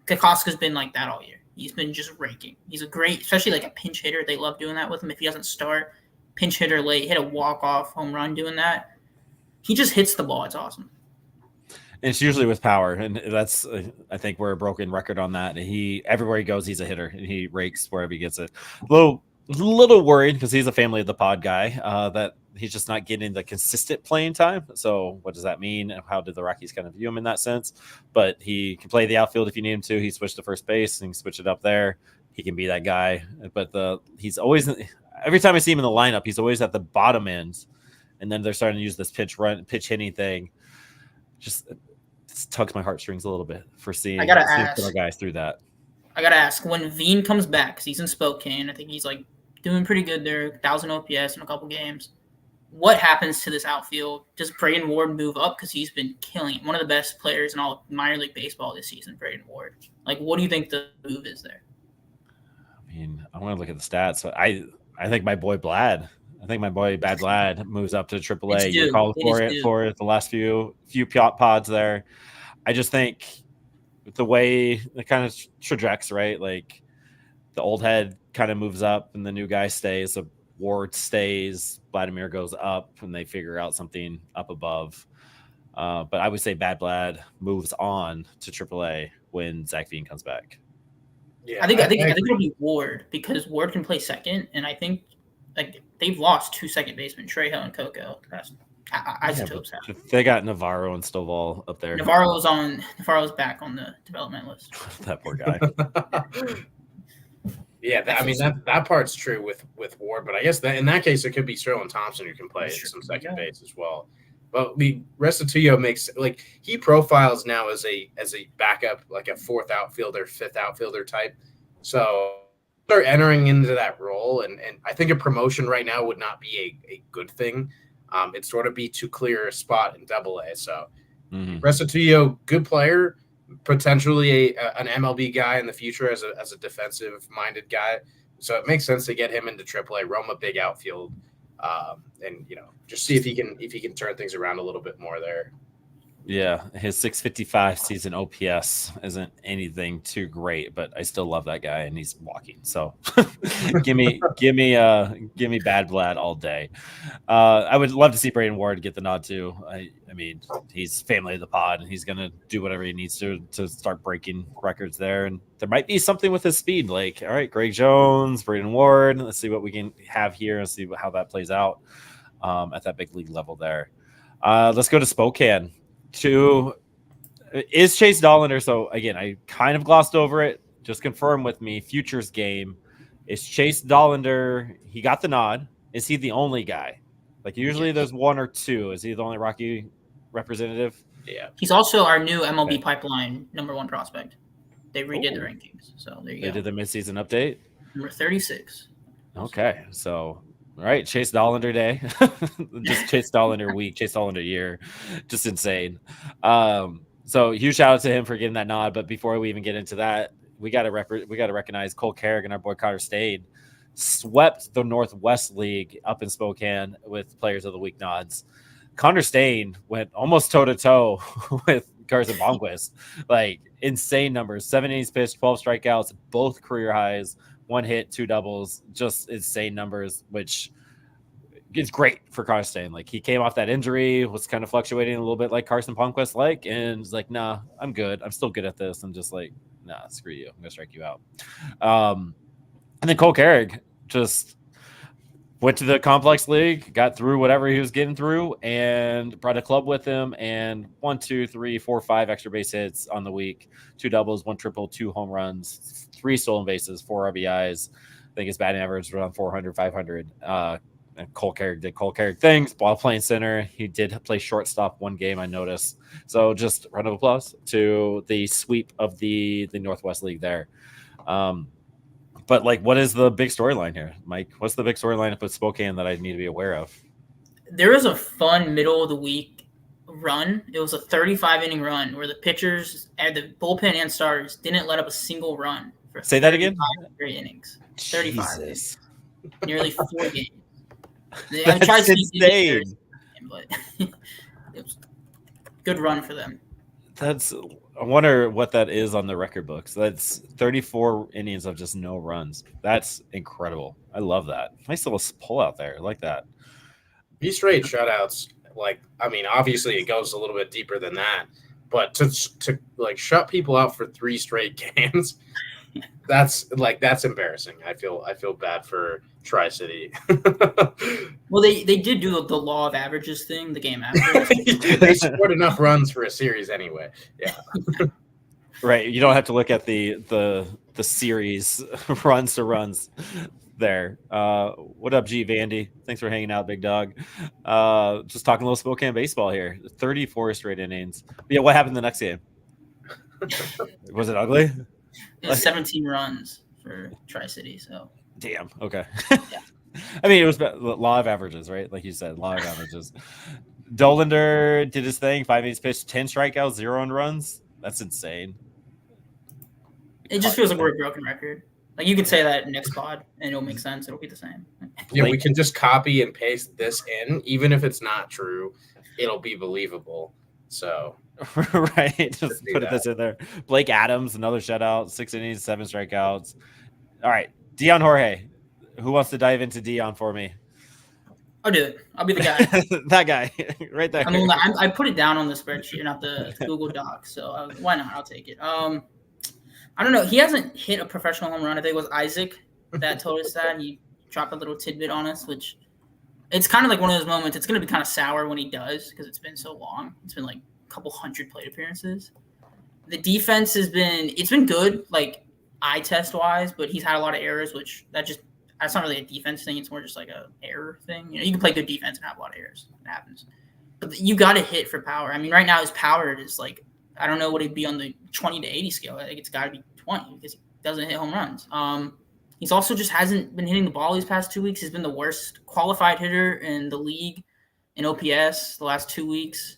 Kokoska's been like that all year. He's been just raking. He's a great, especially like a pinch hitter. They love doing that with him. If he doesn't start, pinch hitter late, hit a walk-off home run doing that. He just hits the ball. It's awesome. And it's usually with power, and that's I think we're a broken record on that. Everywhere he goes, he's a hitter, and he rakes wherever he gets it. A little worried because he's a family of the pod guy that he's just not getting the consistent playing time. So what does that mean? How did the Rockies kind of view him in that sense? But he can play the outfield if you need him to. He switched to first base and he can switch it up there. He can be that guy. But he's always every time I see him in the lineup, he's always at the bottom end. And then they're starting to use this pitch hitting thing. Just tugs my heartstrings a little bit for seeing our guys through that. I gotta ask, when Veen comes back, because he's in Spokane, I think he's like doing pretty good there, 1,000 OPS in a couple games. What happens to this outfield? Does Braden Ward move up? Because he's been killing it. One of the best players in all minor league baseball this season, Braden Ward. Like, what do you think the move is there? I mean, I want to look at the stats. But I think my boy Bad Vlad moves up to AAA. You called for it the last few pods there. I just think the way it kind of trajects, right? Like the old head kind of moves up and the new guy stays. So Ward stays, Vladimir goes up, and they figure out something up above. But I would say Bad Vlad moves on to AAA when Zach Veen comes back. Yeah, I think it'll be Ward because Ward can play second, and I think like they've lost 2 second basemen, Trejo and Coco. They got Navarro and Stovall up there. Navarro's back on the development list. That poor guy. Yeah, that part's true with Ward, but I guess that in that case it could be Sterling Thompson who can play some second base as well. But Restituyo makes he profiles now as a backup, like a fourth outfielder, fifth outfielder type. So start entering into that role, and I think a promotion right now would not be a good thing. It'd sort of be to clear a spot in AA. So Restituyo, good player, potentially an MLB guy in the future as a defensive minded guy. So it makes sense to get him into AAA, roam a big outfield, and just see if he can turn things around a little bit more there. Yeah, his 655 season OPS isn't anything too great, but I still love that guy, and he's walking. So give me Bad Vlad all day. I would love to see Braden Ward get the nod too. I mean, he's family of the pod, and he's gonna do whatever he needs to start breaking records there. And there might be something with his speed. Like, all right, Greg Jones, Braden Ward. Let's see what we can have here and see how that plays out at that big league level there. Let's go to Spokane. Is Chase Dollander? So again, I kind of glossed over it. Just confirm with me. Futures game. Is Chase Dollander? He got the nod. Is he the only guy? Like usually there's one or two. Is he the only Rocky representative? Yeah. He's also our new MLB pipeline #1 prospect. They redid the rankings, so there you go. They did the midseason update. Number 36. Okay, so. All right, Chase Dollander day, just Chase Dollander week, Chase Dollander year, just insane. So huge shout out to him for getting that nod. But before we even get into that, we got to recognize Cole Carrick and our boy Connor Stade swept the Northwest League up in Spokane with Players of the Week nods. Connor Stade went almost toe to toe with CARSON PALMQUIST, like insane numbers: 7 innings pitched, 12 strikeouts, both career highs. 1 hit, 2 doubles, just insane numbers, which is great for Connor Stade. Like he came off that injury, was kind of fluctuating a little bit like CARSON PALMQUIST and was like, nah, I'm good. I'm still good at this. I'm just like, nah, screw you. I'm going to strike you out. And then Cole Carrick just went to the complex league, got through whatever he was getting through, and brought a club with him. And 1, 2, 3, 4, 5 extra base hits on the week, 2 doubles, 1 triple, 2 home runs, 3 stolen bases, 4 RBIs. I think his batting average was around 400, 500. And Cole Carrick did Cole Carrick things while playing center. He did play shortstop one game, I noticed. So just round of applause to the sweep of the Northwest League there. But like, what is the big storyline here, Mike? What's the big storyline up at Spokane that I need to be aware of? There was a fun middle of the week run. It was a 35-inning run where the pitchers and the bullpen and starters didn't let up a single run. Say that again. 35 innings. 35 Jesus. innings. Nearly 4 games. That's insane. But it was a good run for them. I wonder what that is on the record books. That's 34 innings of just no runs. That's incredible. I love that. Nice little pull out there. I like that. Be straight shutouts. Like, I mean, obviously it goes a little bit deeper than that, but to like shut people out for 3 straight games, that's embarrassing. I feel bad for Tri-City. Well, they did do the law of averages thing, the game averages. They scored enough runs for a series anyway. Yeah. Right. You don't have to look at the series runs to runs there. What up, G Vandy? Thanks for hanging out, big dog. Just talking a little Spokane baseball here. 34 straight innings. But yeah, what happened the next game? Was it ugly? It was 17 runs for Tri-City, so. Damn. Okay. Yeah. I mean, it was law of averages, right? Like you said, law of averages. Dollander did his thing. 5 innings pitched, 10 strikeouts, 0 earned runs. That's insane. It just feels like we're a broken record. Like you could say that next pod, and it'll make sense. It'll be the same. Yeah, we can just copy and paste this in, even if it's not true. It'll be believable. So. Right. Just put this in there. Blake Adams, another shutout, 6 innings, 7 strikeouts. All right. Dion Jorge. Who wants to dive into Dion for me? I'll do it. I'll be the guy. That guy right there. I mean, I put it down on the spreadsheet, not the Google Doc. So why not? I'll take it. I don't know. He hasn't hit a professional home run. I think it was Isaac that told us that. He dropped a little tidbit on us, which it's kind of like one of those moments. It's going to be kind of sour when he does because it's been so long. It's been like a couple hundred plate appearances. The defense it's been good, like eye test wise, but he's had a lot of errors, which that's not really a defense thing. It's more just like a error thing. You know, you can play good defense and have a lot of errors. It happens. But you got to hit for power. I mean, right now his power is like, I don't know what it'd be on the 20 to 80 scale. I think it's got to be 20 because he doesn't hit home runs. He's also just hasn't been hitting the ball these past 2 weeks. He's been the worst qualified hitter in the league in OPS the last 2 weeks.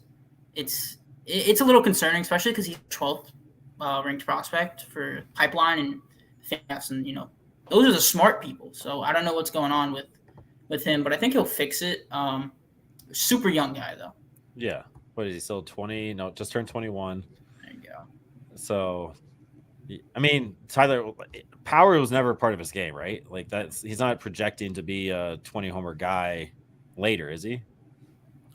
It's a little concerning, especially because he's 12th ranked prospect for pipeline and FAS, and those are the smart people. So I don't know what's going on with him, but I think he'll fix it. Super young guy though. Yeah. what is he still 20? No, just turned 21. There you go. So, I mean, Tyler, power was never part of his game, right? Like he's not projecting to be a 20 homer guy later, is he?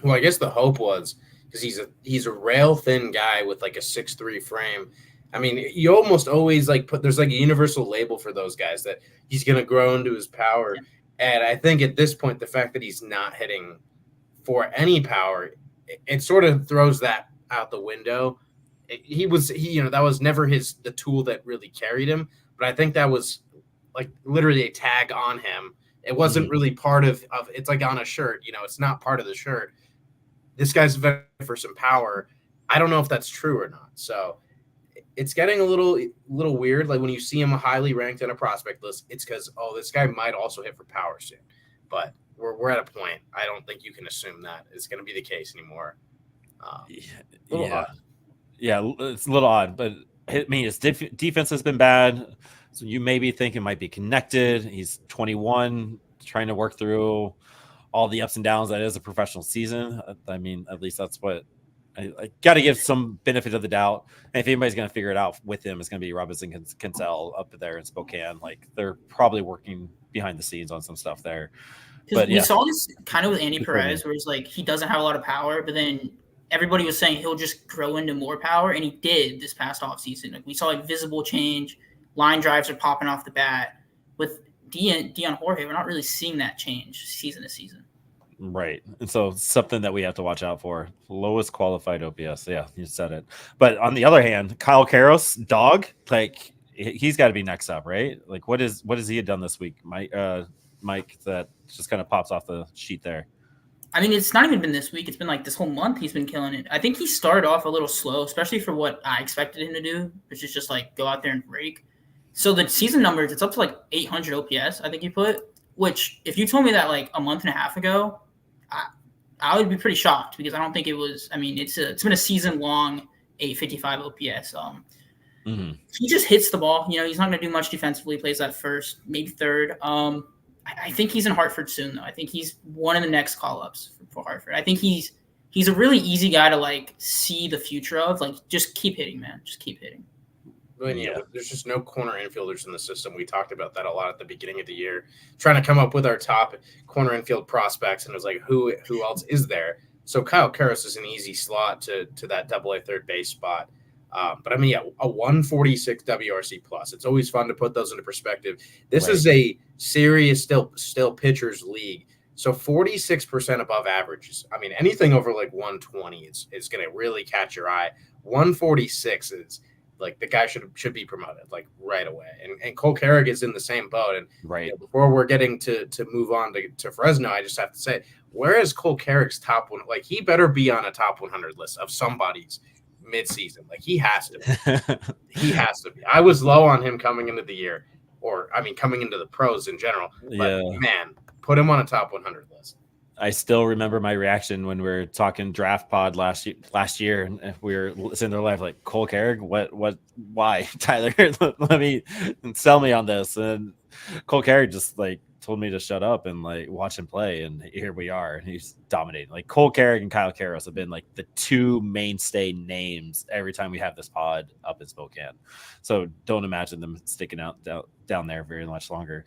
Well, I guess the hope was because he's a rail thin guy with like a 6'3" frame. I mean, you almost always there's like a universal label for those guys that he's going to grow into his power. Yeah. And I think at this point, the fact that he's not hitting for any power, it sort of throws that out the window. He that was never the tool that really carried him. But I think that was like literally a tag on him. It wasn't really part of it's like on a shirt, it's not part of the shirt. This guy's for some power. I don't know if that's true or not. So it's getting a little weird. Like when you see him highly ranked on a prospect list, it's because, this guy might also hit for power soon. But we're at a point. I don't think you can assume that it's going to be the case anymore. Yeah, it's a little odd. But I mean, his defense has been bad. So you maybe think it might be connected. He's 21, trying to work through all the ups and downs that is a professional season. I mean, at least that's what I got to give some benefit of the doubt. And if anybody's going to figure it out with him, it's going to be Robinson Cancel up there in Spokane. Like they're probably working behind the scenes on some stuff there. But we saw this kind of with Andy Perez, where it's like he doesn't have a lot of power, but then everybody was saying he'll just grow into more power, and he did this past offseason. Like we saw like visible change, line drives are popping off the bat. With Dion Jorge, we're not really seeing that change season to season. Right. And so something that we have to watch out for. Lowest qualified OPS. Yeah, you said it. But on the other hand, Kyle Karros, dog, like he's got to be next up, right? Like what has he done this week? Mike, that just kind of pops off the sheet there. I mean, it's not even been this week. It's been like this whole month he's been killing it. I think he started off a little slow, especially for what I expected him to do, which is just like go out there and break. So the season numbers, it's up to like 800 OPS, I think you put, which if you told me that like a month and a half ago, I would be pretty shocked because I don't think it was. I mean, it's been a season long 855 OPS. He just hits the ball. He's not going to do much defensively. Plays that first, maybe third. I think he's in Hartford soon, though. I think he's one of the next call ups for Hartford. I think he's a really easy guy to like see the future of. Like, just keep hitting, man. Just keep hitting. But yeah, there's just no corner infielders in the system. We talked about that a lot at the beginning of the year, trying to come up with our top corner infield prospects, and it was like, who else is there? So Kyle Karros is an easy slot to that AA third base spot. But I mean, a 146 WRC plus. It's always fun to put those into perspective. This is a serious still pitchers league. So 46% above averages. I mean, anything over like 120 is going to really catch your eye. 146 is like the guy should be promoted like right away. And Cole Carrick is in the same boat. And before we're getting to move on to Fresno, I just have to say, where is Cole Carrick's top one? Like he better be on a top 100 list of somebody's mid-season. Like he has to be. He has to be. I was low on him coming into the year, coming into the pros in general. But man, put him on a top 100 list. I still remember my reaction when we were talking draft pod last year, and we were listening to their live like Cole Carrick. What? Why, Tyler? Let me sell me on this. And Cole Carrick just like told me to shut up and like watch him play, and here we are. And he's dominating. Like Cole Carrick and Kyle Karros have been like the two mainstay names every time we have this pod up in Spokane. So don't imagine them sticking out down there very much longer.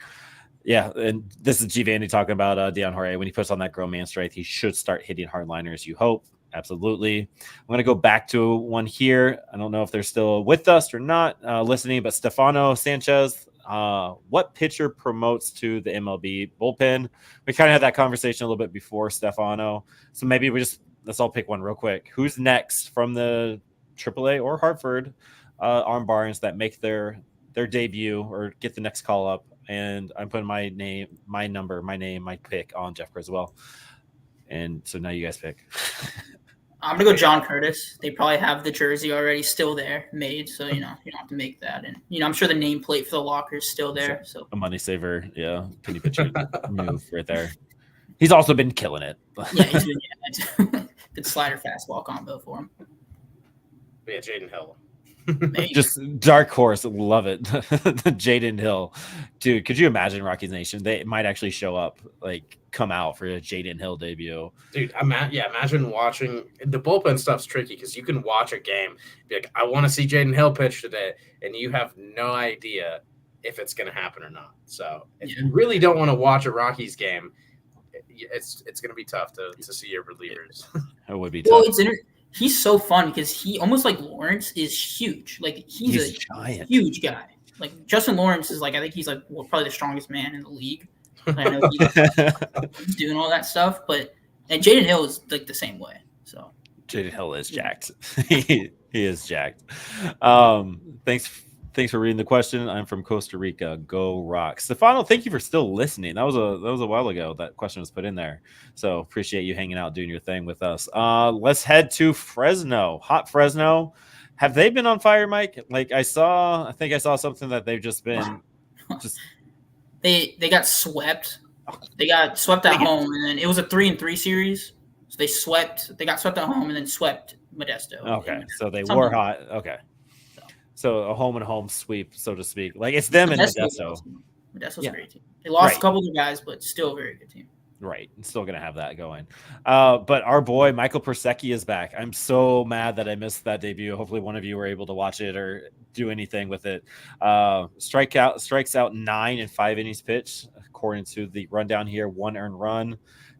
Yeah, and this is G. Vandy talking about Dion Jorge. When he puts on that grown man strength, he should start hitting hardliners, you hope. Absolutely. I'm going to go back to one here. I don't know if they're still with us or not listening, but Stefano Sanchez, what pitcher promotes to the MLB bullpen? We kind of had that conversation a little bit before, Stefano. So maybe let's all pick one real quick. Who's next from the AAA or Hartford arm barns that make their debut or get the next call up? And I'm putting my name, my pick on Jeff Criswell. And so now you guys pick. I'm going to go John Curtis. They probably have the jersey already still there made. So, you don't have to make that. And, I'm sure the nameplate for the locker is still there. So a money saver. Yeah. Penny pitching move right there. He's also been killing it. Yeah. He's been, good slider fastball combo for him. Yeah. Jaden Hill. Just dark horse, love it. Jaden Hill, dude. Could you imagine Rockies Nation? They might actually show up, like come out for a Jaden Hill debut. Dude, imagine watching the bullpen stuff's tricky because you can watch a game, be like, I want to see Jaden Hill pitch today, and you have no idea if it's going to happen or not. So if you really don't want to watch a Rockies game, it's going to be tough to see your relievers. It would be tough. Well, he's so fun because he almost like Lawrence is huge. Like he's a giant, huge guy. Like Justin Lawrence is like, I think he's like probably the strongest man in the league. I know he's doing all that stuff, and Jaden Hill is like the same way. So Jaden Hill is jacked. He is jacked. Thanks for reading the question. I'm from Costa Rica. Go Rocks. Stefano, thank you for still listening. That was a while ago that question was put in there. So appreciate you hanging out, doing your thing with us. Let's head to Fresno. Hot Fresno. Have they been on fire, Mike? Like I think I saw something that they've just been They got swept. They got swept at home, and then it was a 3-3 series. So they got swept at home and then swept Modesto. Okay, so they were hot. Okay. So a home and home sweep, so to speak. Like it's them and Modesto. Modesto's a great team. They lost a couple of guys, but still a very good team. Right. Still going to have that going. But our boy, Michael Persecki, is back. I'm so mad that I missed that debut. Hopefully one of you were able to watch it or do anything with it. Strikes out 9 in 5 innings pitched, according to the rundown here, 1 earned run.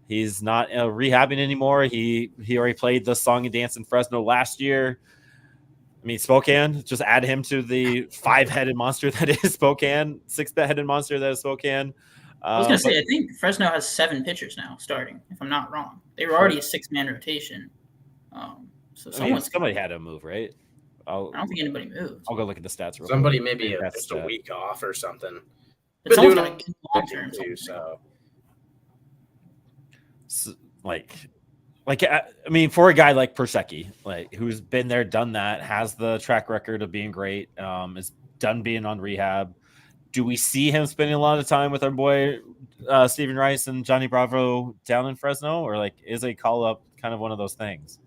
He's not rehabbing anymore. He already played the song and dance in Fresno last year. I mean, Spokane, just add him to the 5-headed monster that is Spokane, 6-headed monster that is Spokane. I was going to say, I think Fresno has 7 pitchers now starting, if I'm not wrong. They were already a 6-man rotation. So somebody had to move, right? I don't think anybody moved. I'll go look at the stats real Somebody quick. maybe just a week off or something. But someone's got a good long-term too, so. I mean, for a guy like Persecki, like who's been there, done that, has the track record of being great, is done being on rehab. Do we see him spending a lot of time with our boy Stephen Rice and Johnny Bravo down in Fresno, or like is a call up kind of one of those things?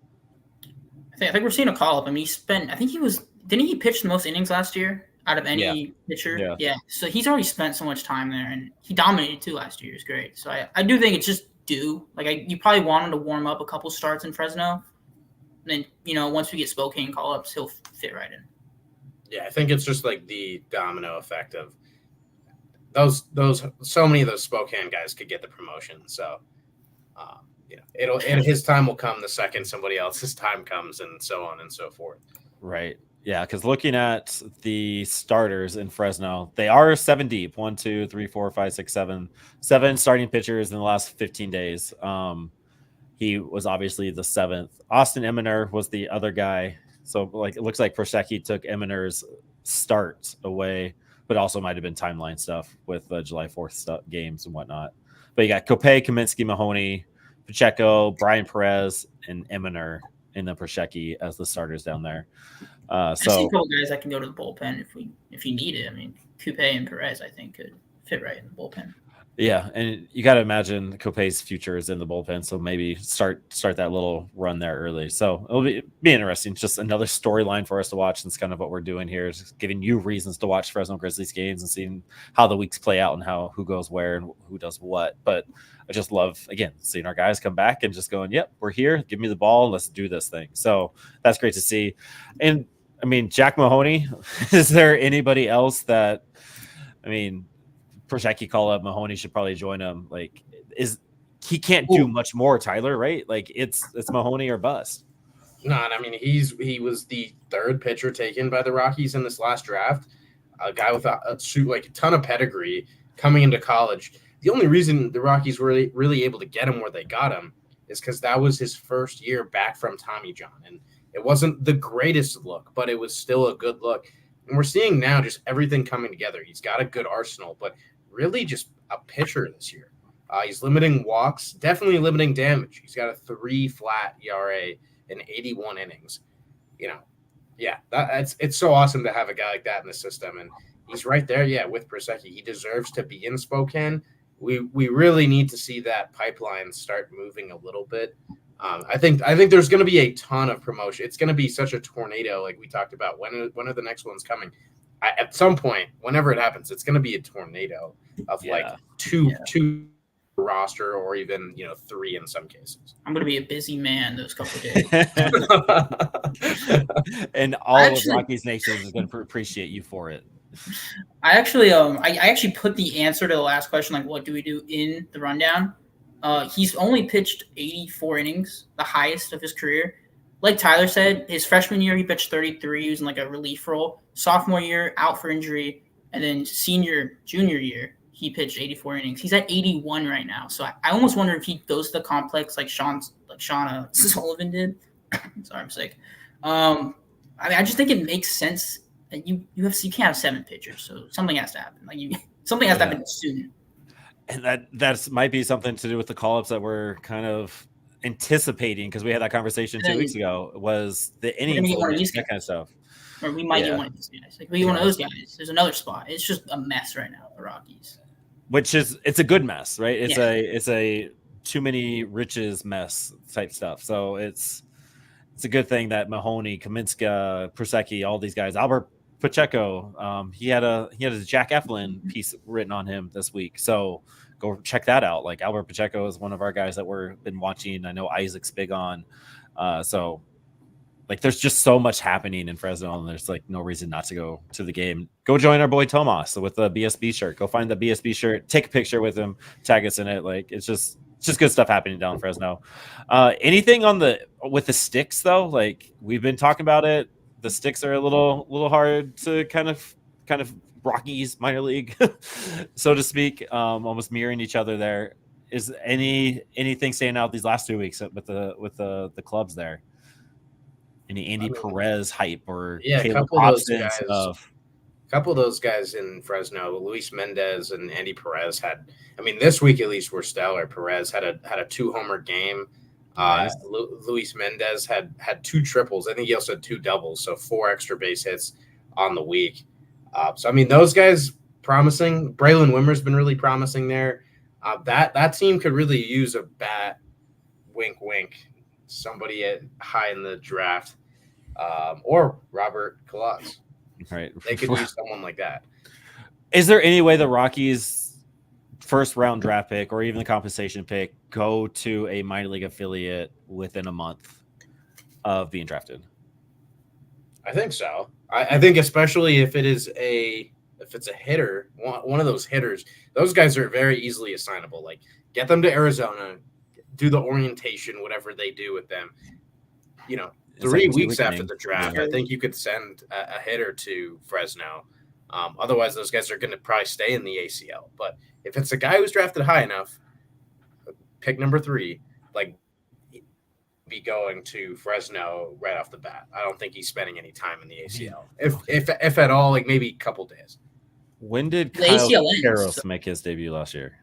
I think we're seeing a call up. I mean, didn't he pitch the most innings last year out of any pitcher? Yeah. So he's already spent so much time there, and he dominated too last year. It's great. So I do think it's just due. Like you probably want him to warm up a couple starts in Fresno. And then, once we get Spokane call-ups, he'll fit right in. Yeah, I think it's just like the domino effect of those so many of those Spokane guys could get the promotion. So, his time will come the second somebody else's time comes, and so on and so forth. Right. Yeah, because looking at the starters in Fresno, they are 7 deep. 1, 2, 3, 4, 5, 6, 7. 7 starting pitchers in the last 15 days. He was obviously the 7th. Austin Eminer was the other guy. So it looks like Persecki took Eminer's start away, but also might have been timeline stuff with July 4th games and whatnot. But you got Kopay, Kaminsky, Mahoney, Pacheco, Brian Perez, and Eminer in the Persecki as the starters down there. I see a couple guys that can go to the bullpen if you need it. I mean, Kopay and Perez, I think, could fit right in the bullpen. Yeah, and you got to imagine Kopay's future is in the bullpen, so maybe start that little run there early. So it'll be interesting. Just another storyline for us to watch. That's kind of what we're doing here, is giving you reasons to watch Fresno Grizzlies games and seeing how the weeks play out and who goes where and who does what. But I just love, again, seeing our guys come back and just going, yep, we're here. Give me the ball. Let's do this thing. So that's great to see. And, I mean, Jack Mahoney, is there anybody else that, I mean, Persecki call up, Mahoney should probably join him. Like, he can't do much more, Tyler, right? Like, it's Mahoney or bust. No, I mean, he was the 3rd pitcher taken by the Rockies in this last draft. A guy with a ton of pedigree coming into college. The only reason the Rockies were really able to get him where they got him is because that was his first year back from Tommy John. And it wasn't the greatest look, but it was still a good look. And we're seeing now just everything coming together. He's got a good arsenal, but really just a pitcher this year. He's limiting walks, definitely limiting damage. He's got a 3 flat ERA in 81 innings. It's so awesome to have a guy like that in the system. And he's right there, with Persecki. He deserves to be in Spokane. We really need to see that pipeline start moving a little bit. I think there's going to be a ton of promotion. It's going to be such a tornado, like we talked about. When are the next ones coming? At some point, whenever it happens, it's going to be a tornado of like two roster, or even 3 in some cases. I'm going to be a busy man those couple of days. And all of Rockies Nation is going to appreciate you for it. I actually put the answer to the last question, like what do we do, in the rundown. He's only pitched 84 innings, the highest of his career. Like Tyler said, his freshman year he pitched 33. He was in like a relief role. Sophomore year out for injury, and then junior year he pitched 84 innings. He's at 81 right now. So I almost wonder if he goes to the complex like Sean Sullivan did. Sorry, I'm sick. I just think it makes sense that you can't have 7 pitchers, so something has to happen. Something has to happen soon. And that's might be something to do with the call-ups that we're kind of anticipating, because we had that conversation 2 weeks ago. Was the innings, that kind of stuff. Or we might get one of these guys. Like we get one of those guys. There's another spot. It's just a mess right now, the Rockies. It's a good mess, right? It's a too many riches mess type stuff. So it's a good thing that Mahoney, Kaminska, Prusecki, all these guys, Albert Pacheco, he had a Jack Eflin piece written on him this week. So go check that out. Like Albert Pacheco is one of our guys that we've been watching. I know Isaac's big on. So like there's just so much happening in Fresno, and there's like no reason not to go to the game. Go join our boy Tomas with the BSB shirt. Go find the BSB shirt, take a picture with him, tag us in it. Like it's just good stuff happening down in Fresno. Anything with the sticks though? Like we've been talking about it. The sticks are a little hard to kind of Rockies minor league, so to speak, almost mirroring each other there. Is anything standing out these last 2 weeks with the clubs there? Any Andy Perez hype or a couple of those guys? A couple of those guys in Fresno, Luis Mendez and Andy Perez had. I mean, this week at least were stellar. Perez had a 2-homer game. Nice. Luis Mendez had 2 triples. I think he also had 2 doubles, so 4 extra base hits on the week. So I mean, those guys promising. Braylon Wimmer's been really promising there. That team could really use a bat. Wink, wink. Somebody high in the draft, or Robert Colaz. Right, they could use someone like that. Is there any way the Rockies' first round draft pick or even the compensation pick go to a minor league affiliate within a month of being drafted? I think so. I think especially if it's a hitter, one of those hitters, those guys are very easily assignable. Like get them to Arizona, do the orientation, whatever they do with them. 3 weeks after the draft, I think you could send a hitter to Fresno. Otherwise, those guys are going to probably stay in the ACL. But if it's a guy who's drafted high enough, pick number 3, like be going to Fresno right off the bat. I don't think he's spending any time in the ACL, if at all, like maybe a couple days. When did Kyle Carros make his debut last year?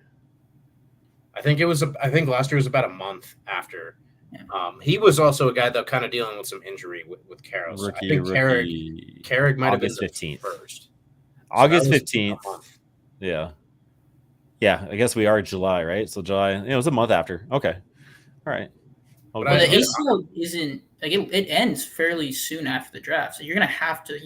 I think last year was about a month after. He was also a guy that kind of dealing with some injury with Carros. I think Carrick might have been the 15th. First. August 15th. Yeah. I guess we are July, right? So July. It was a month after. Okay. All right. But the ACL isn't like it ends fairly soon after the draft, so you're gonna have to.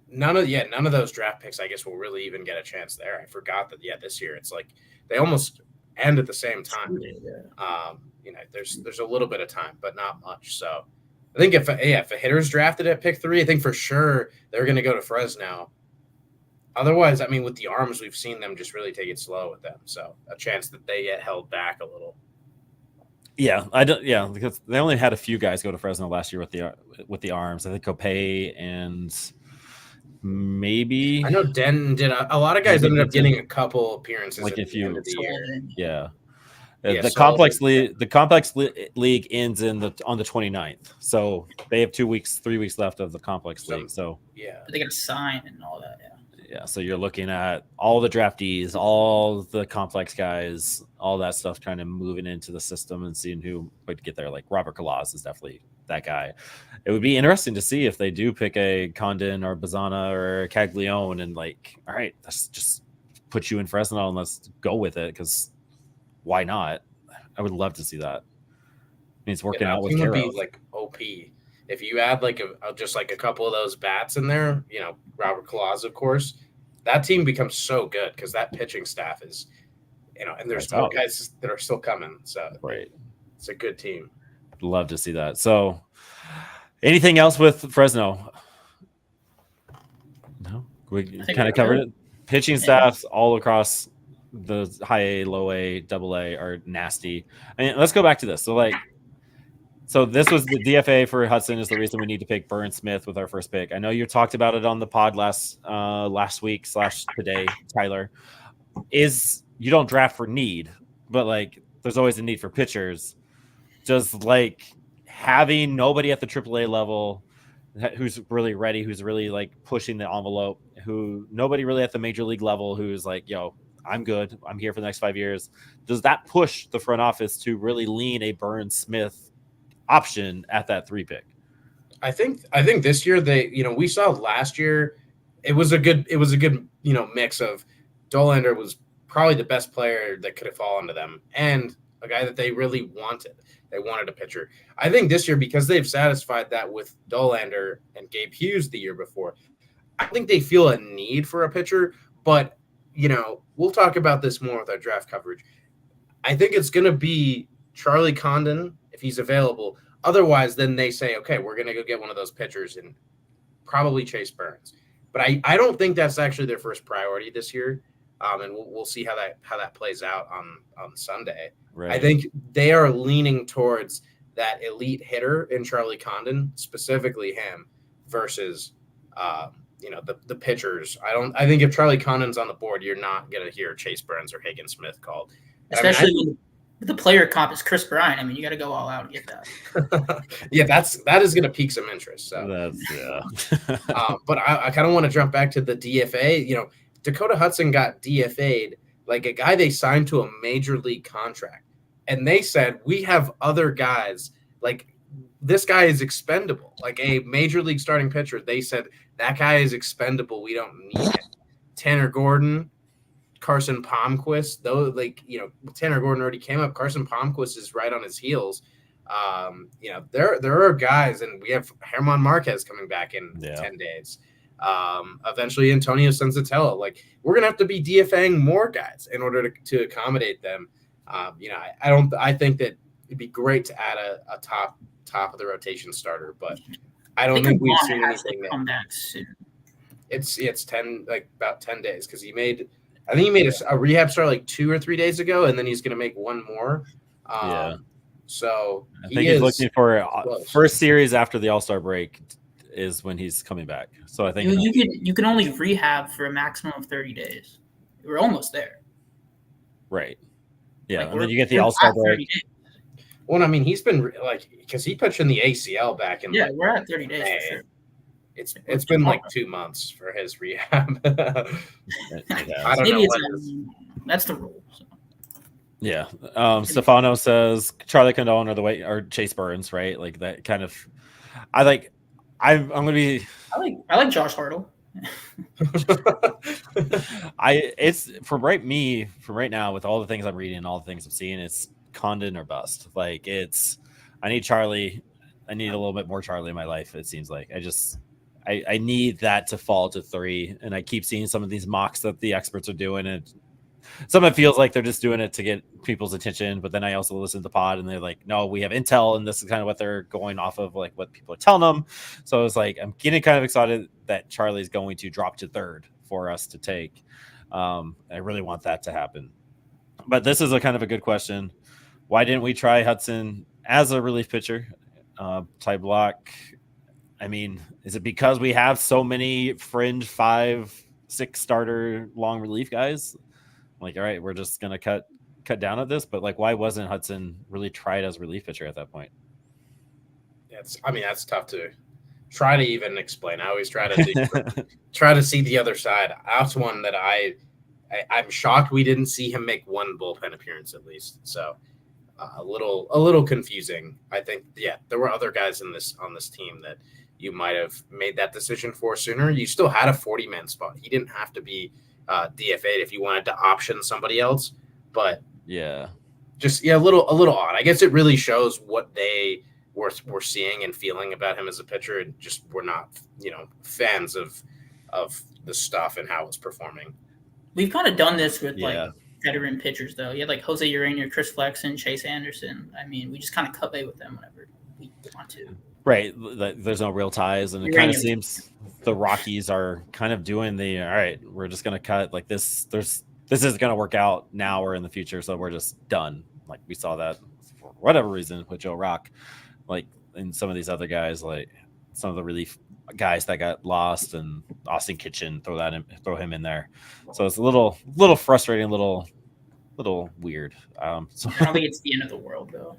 None of those draft picks, I guess, will really even get a chance there. I forgot that. This year it's like they almost end at the same time. There's a little bit of time, but not much. So I think if a hitter's drafted at pick 3, I think for sure they're going to go to Fresno. Otherwise, I mean, with the arms, we've seen them just really take it slow with them. So a chance that they get held back a little. Yeah, because they only had a few guys go to Fresno last year with the arms. I think Copay and maybe I know Denton did. A lot of guys ended up getting a couple appearances like at the end of the year. The complex league ends on the 29th, so they have 3 weeks left of the complex league. So but they got to sign and all that. Yeah, so you're looking at all the draftees, all the complex guys, all that stuff, kind of moving into the system and seeing who would get there. Like Robert Colaz is definitely that guy. It would be interesting to see if they do pick a Condon or Bazana or Caglione and like, all right, let's just put you in Fresno and let's go with it, because why not? I would love to see that. He's working that out with team would be Caro. like OP. If you add like just like a couple of those bats in there, Robert Kalaz, of course, that team becomes so good because that pitching staff is, and there's That's more out. guys that are still coming. So Right. it's a good team. Love to see that. So, anything else with Fresno? No, we kind of covered it. Pitching staffs all across the high A, low A, double A are nasty. I mean, let's go back to this. So this was the DFA for Hudson is the reason we need to pick Burns Smith with our first pick. I know you talked about it on the pod last week / today, Tyler. Is you don't draft for need, but like there's always a need for pitchers. Just like having nobody at the AAA level who's really ready, who's really like pushing the envelope, who nobody really at the major league level who's like, yo, I'm good. I'm here for the next 5 years. Does that push the front office to really lean a Burns Smith option at that 3 pick? I think this year we saw last year it was a good mix of Dollander was probably the best player that could have fallen to them and a guy that they really wanted. They wanted a pitcher. I think this year, because they've satisfied that with Dollander and Gabe Hughes the year before, I think they feel a need for a pitcher, but we'll talk about this more with our draft coverage. I think it's going to be Charlie Condon if he's available. Otherwise, then they say, okay, we're going to go get one of those pitchers and probably Chase Burns. But I don't think that's actually their first priority this year. And we'll see how that plays out on Sunday. Right. I think they are leaning towards that elite hitter in Charlie Condon, specifically him, versus the pitchers. I think if Charlie Condon's on the board, you're not going to hear Chase Burns or Hagen Smith called. Especially when the player comp is Chris Bryant. I mean, you got to go all out and get that. Yeah, that is going to pique some interest. So but I kind of want to jump back to the DFA. Dakota Hudson got DFA'd, like a guy they signed to a major league contract. And they said, we have other guys, like this guy is expendable. Like a major league starting pitcher, they said, that guy is expendable. We don't need him. Tanner Gordon, CARSON PALMQUIST, though, Tanner Gordon already came up. CARSON PALMQUIST is right on his heels. There are guys, and we have Herman Marquez coming back in 10 days. Eventually Antonio Senzatella. Like we're gonna have to be DFAing more guys in order to accommodate them. I think that it'd be great to add a top of the rotation starter, but I don't think we've seen anything there. Come back soon. It's about 10 days because he made a rehab start like 2 or 3 days ago, and then he's gonna make one more. So I think he's looking for a first series after the All-Star break is when he's coming back. So I think you can only rehab for a maximum of 30 days. We're almost there. Right. Yeah. And then you get the All-Star break. Well, I mean, he's been because he pitched in the ACL back in we're at 30 days for sure. It's been like 2 months for his rehab. I don't know. That's the rule. So. Yeah. Stefano says Charlie Condon or Chase Burns, right? Like that kind of I'm gonna be. I like Josh Hartle. It's from right now with all the things I'm reading and all the things I'm seeing, it's Condon or bust. Like I need Charlie. I need a little bit more Charlie in my life. It seems like I need that to fall to 3. And I keep seeing some of these mocks that the experts are doing, and some of it feels like they're just doing it to get people's attention. But then I also listen to the pod and they're like, no, we have intel. And this is kind of what they're going off of, like what people are telling them. So it's like, I'm getting kind of excited that Charlie's going to drop to 3rd for us to take. I really want that to happen. But this is a kind of a good question. Why didn't we try Hudson as a relief pitcher? Ty Block. I mean, is it because we have so many fringe 5-6 starter long relief guys? Like, all right, we're just gonna cut down at this, but like, why wasn't Hudson really tried as relief pitcher at that point? That's tough to try to even explain. I always try to see the other side. That's one that I'm shocked we didn't see him make one bullpen appearance at least. So a little confusing. I think there were other guys on this team that you might have made that decision for sooner. You still had a 40-man spot. He didn't have to be DFA'd if you wanted to option somebody else, but just a little odd. I guess it really shows what they were seeing and feeling about him as a pitcher, and just we're not fans of the stuff and how it's performing. We've kind of done this with like veteran pitchers, though. You had like Jose Urena, Chris Flexen, Chase Anderson. I mean, we just kind of cut bait with them whenever we want to. Right. There's no real ties, and it kind of seems the Rockies are kind of doing the all right. We're just gonna cut like this. This isn't gonna work out now or in the future, so we're just done. Like we saw that for whatever reason with Joe Rock, like and some of these other guys, like some of the relief guys that got lost, and Austin Kitchen, throw him in there. So it's a little frustrating, little weird. So I don't think it's the end of the world, though.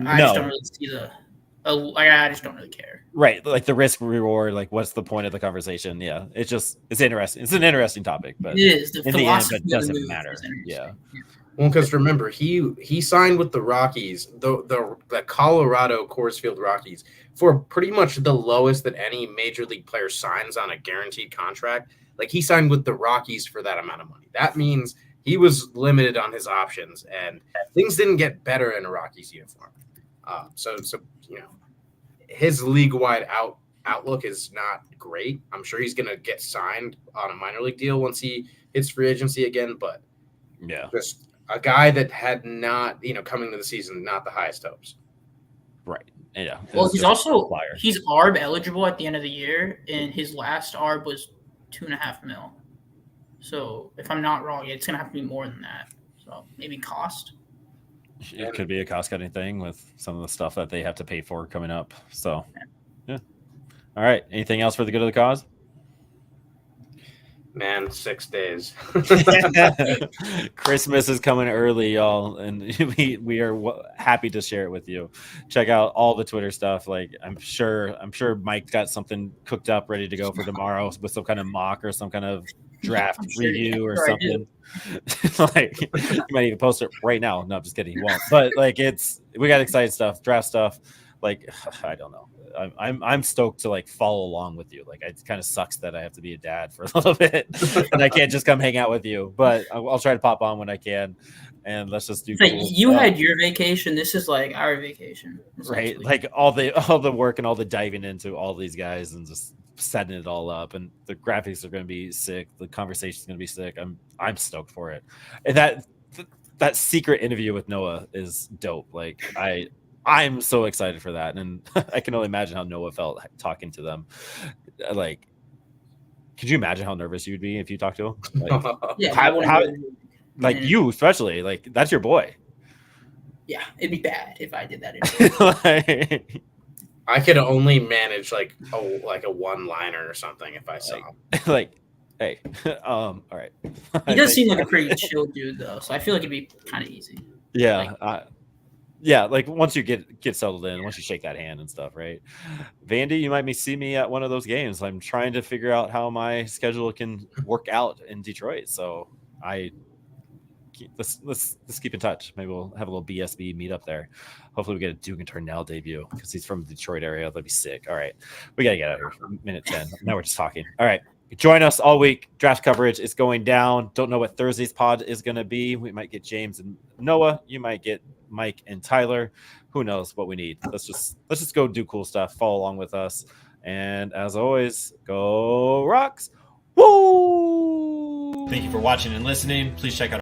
I just don't really see I just don't really care. Right, like the risk reward. Like, what's the point of the conversation? Yeah, it's interesting. It's an interesting topic, but it is. The in the end, it doesn't matter. Yeah. Well, because remember, he signed with the Rockies, the Colorado Coors Field Rockies, for pretty much the lowest that any major league player signs on a guaranteed contract. Like, he signed with the Rockies for that amount of money. That means he was limited on his options, and things didn't get better in a Rockies uniform. So his league-wide outlook is not great. I'm sure he's going to get signed on a minor league deal once he hits free agency again, but just a guy that had not, coming to the season, not the highest hopes. Right. Yeah. Well, he's ARB eligible at the end of the year, and his last ARB was $2.5 million. So if I'm not wrong, it's gonna have to be more than that. So maybe cost. It could be a cost-cutting thing with some of the stuff that they have to pay for coming up. So, yeah. All right. Anything else for the good of the cause? Man, 6 days. Christmas is coming early, y'all, and we are happy to share it with you. Check out all the Twitter stuff. Like I'm sure Mike's got something cooked up, ready to go for tomorrow with some kind of mock or some kind of draft review or something. Like you might even post it right now. No, I'm just kidding. He won't. But like we got exciting stuff, draft stuff. Like I don't know. I'm stoked to like follow along with you. Like it kind of sucks that I have to be a dad for a little bit and I can't just come hang out with you, but I'll try to pop on when I can, and let's just do cool you stuff. Had your vacation. This is like our vacation, right? Like all the work and all the diving into all these guys and just setting it all up, and the graphics are going to be sick. The conversation is going to be sick. I'm stoked for it. And that secret interview with Noah is dope. Like I'm so excited for that, and I can only imagine how Noah felt talking to them. Like, could you imagine how nervous you'd be if you talked to him? Like, you especially, like that's your boy. Yeah, it'd be bad if I did that. I could only manage like a one-liner or something if I saw him. Like, hey, all right. He does seem like a pretty chill dude, though, so I feel like it'd be kind of easy. Yeah. Yeah, like once you get settled in, once you shake that hand and stuff, right? Vandy, you might see me at one of those games. I'm trying to figure out how my schedule can work out in Detroit. So let's keep in touch. Maybe we'll have a little BSB meet up there. Hopefully we get a Duke and Turnell debut because he's from the Detroit area. That'd be sick. All right, we gotta get out of here. Minute 10. Now we're just talking. All right. Join us all week. Draft coverage is going down. Don't know what Thursday's pod is going to be. We might get James and Noah. You might get Mike and Tyler. Who knows what we need? Let's just go do cool stuff. Follow along with us. And as always, go Rocks. Woo! Thank you for watching and listening. Please check out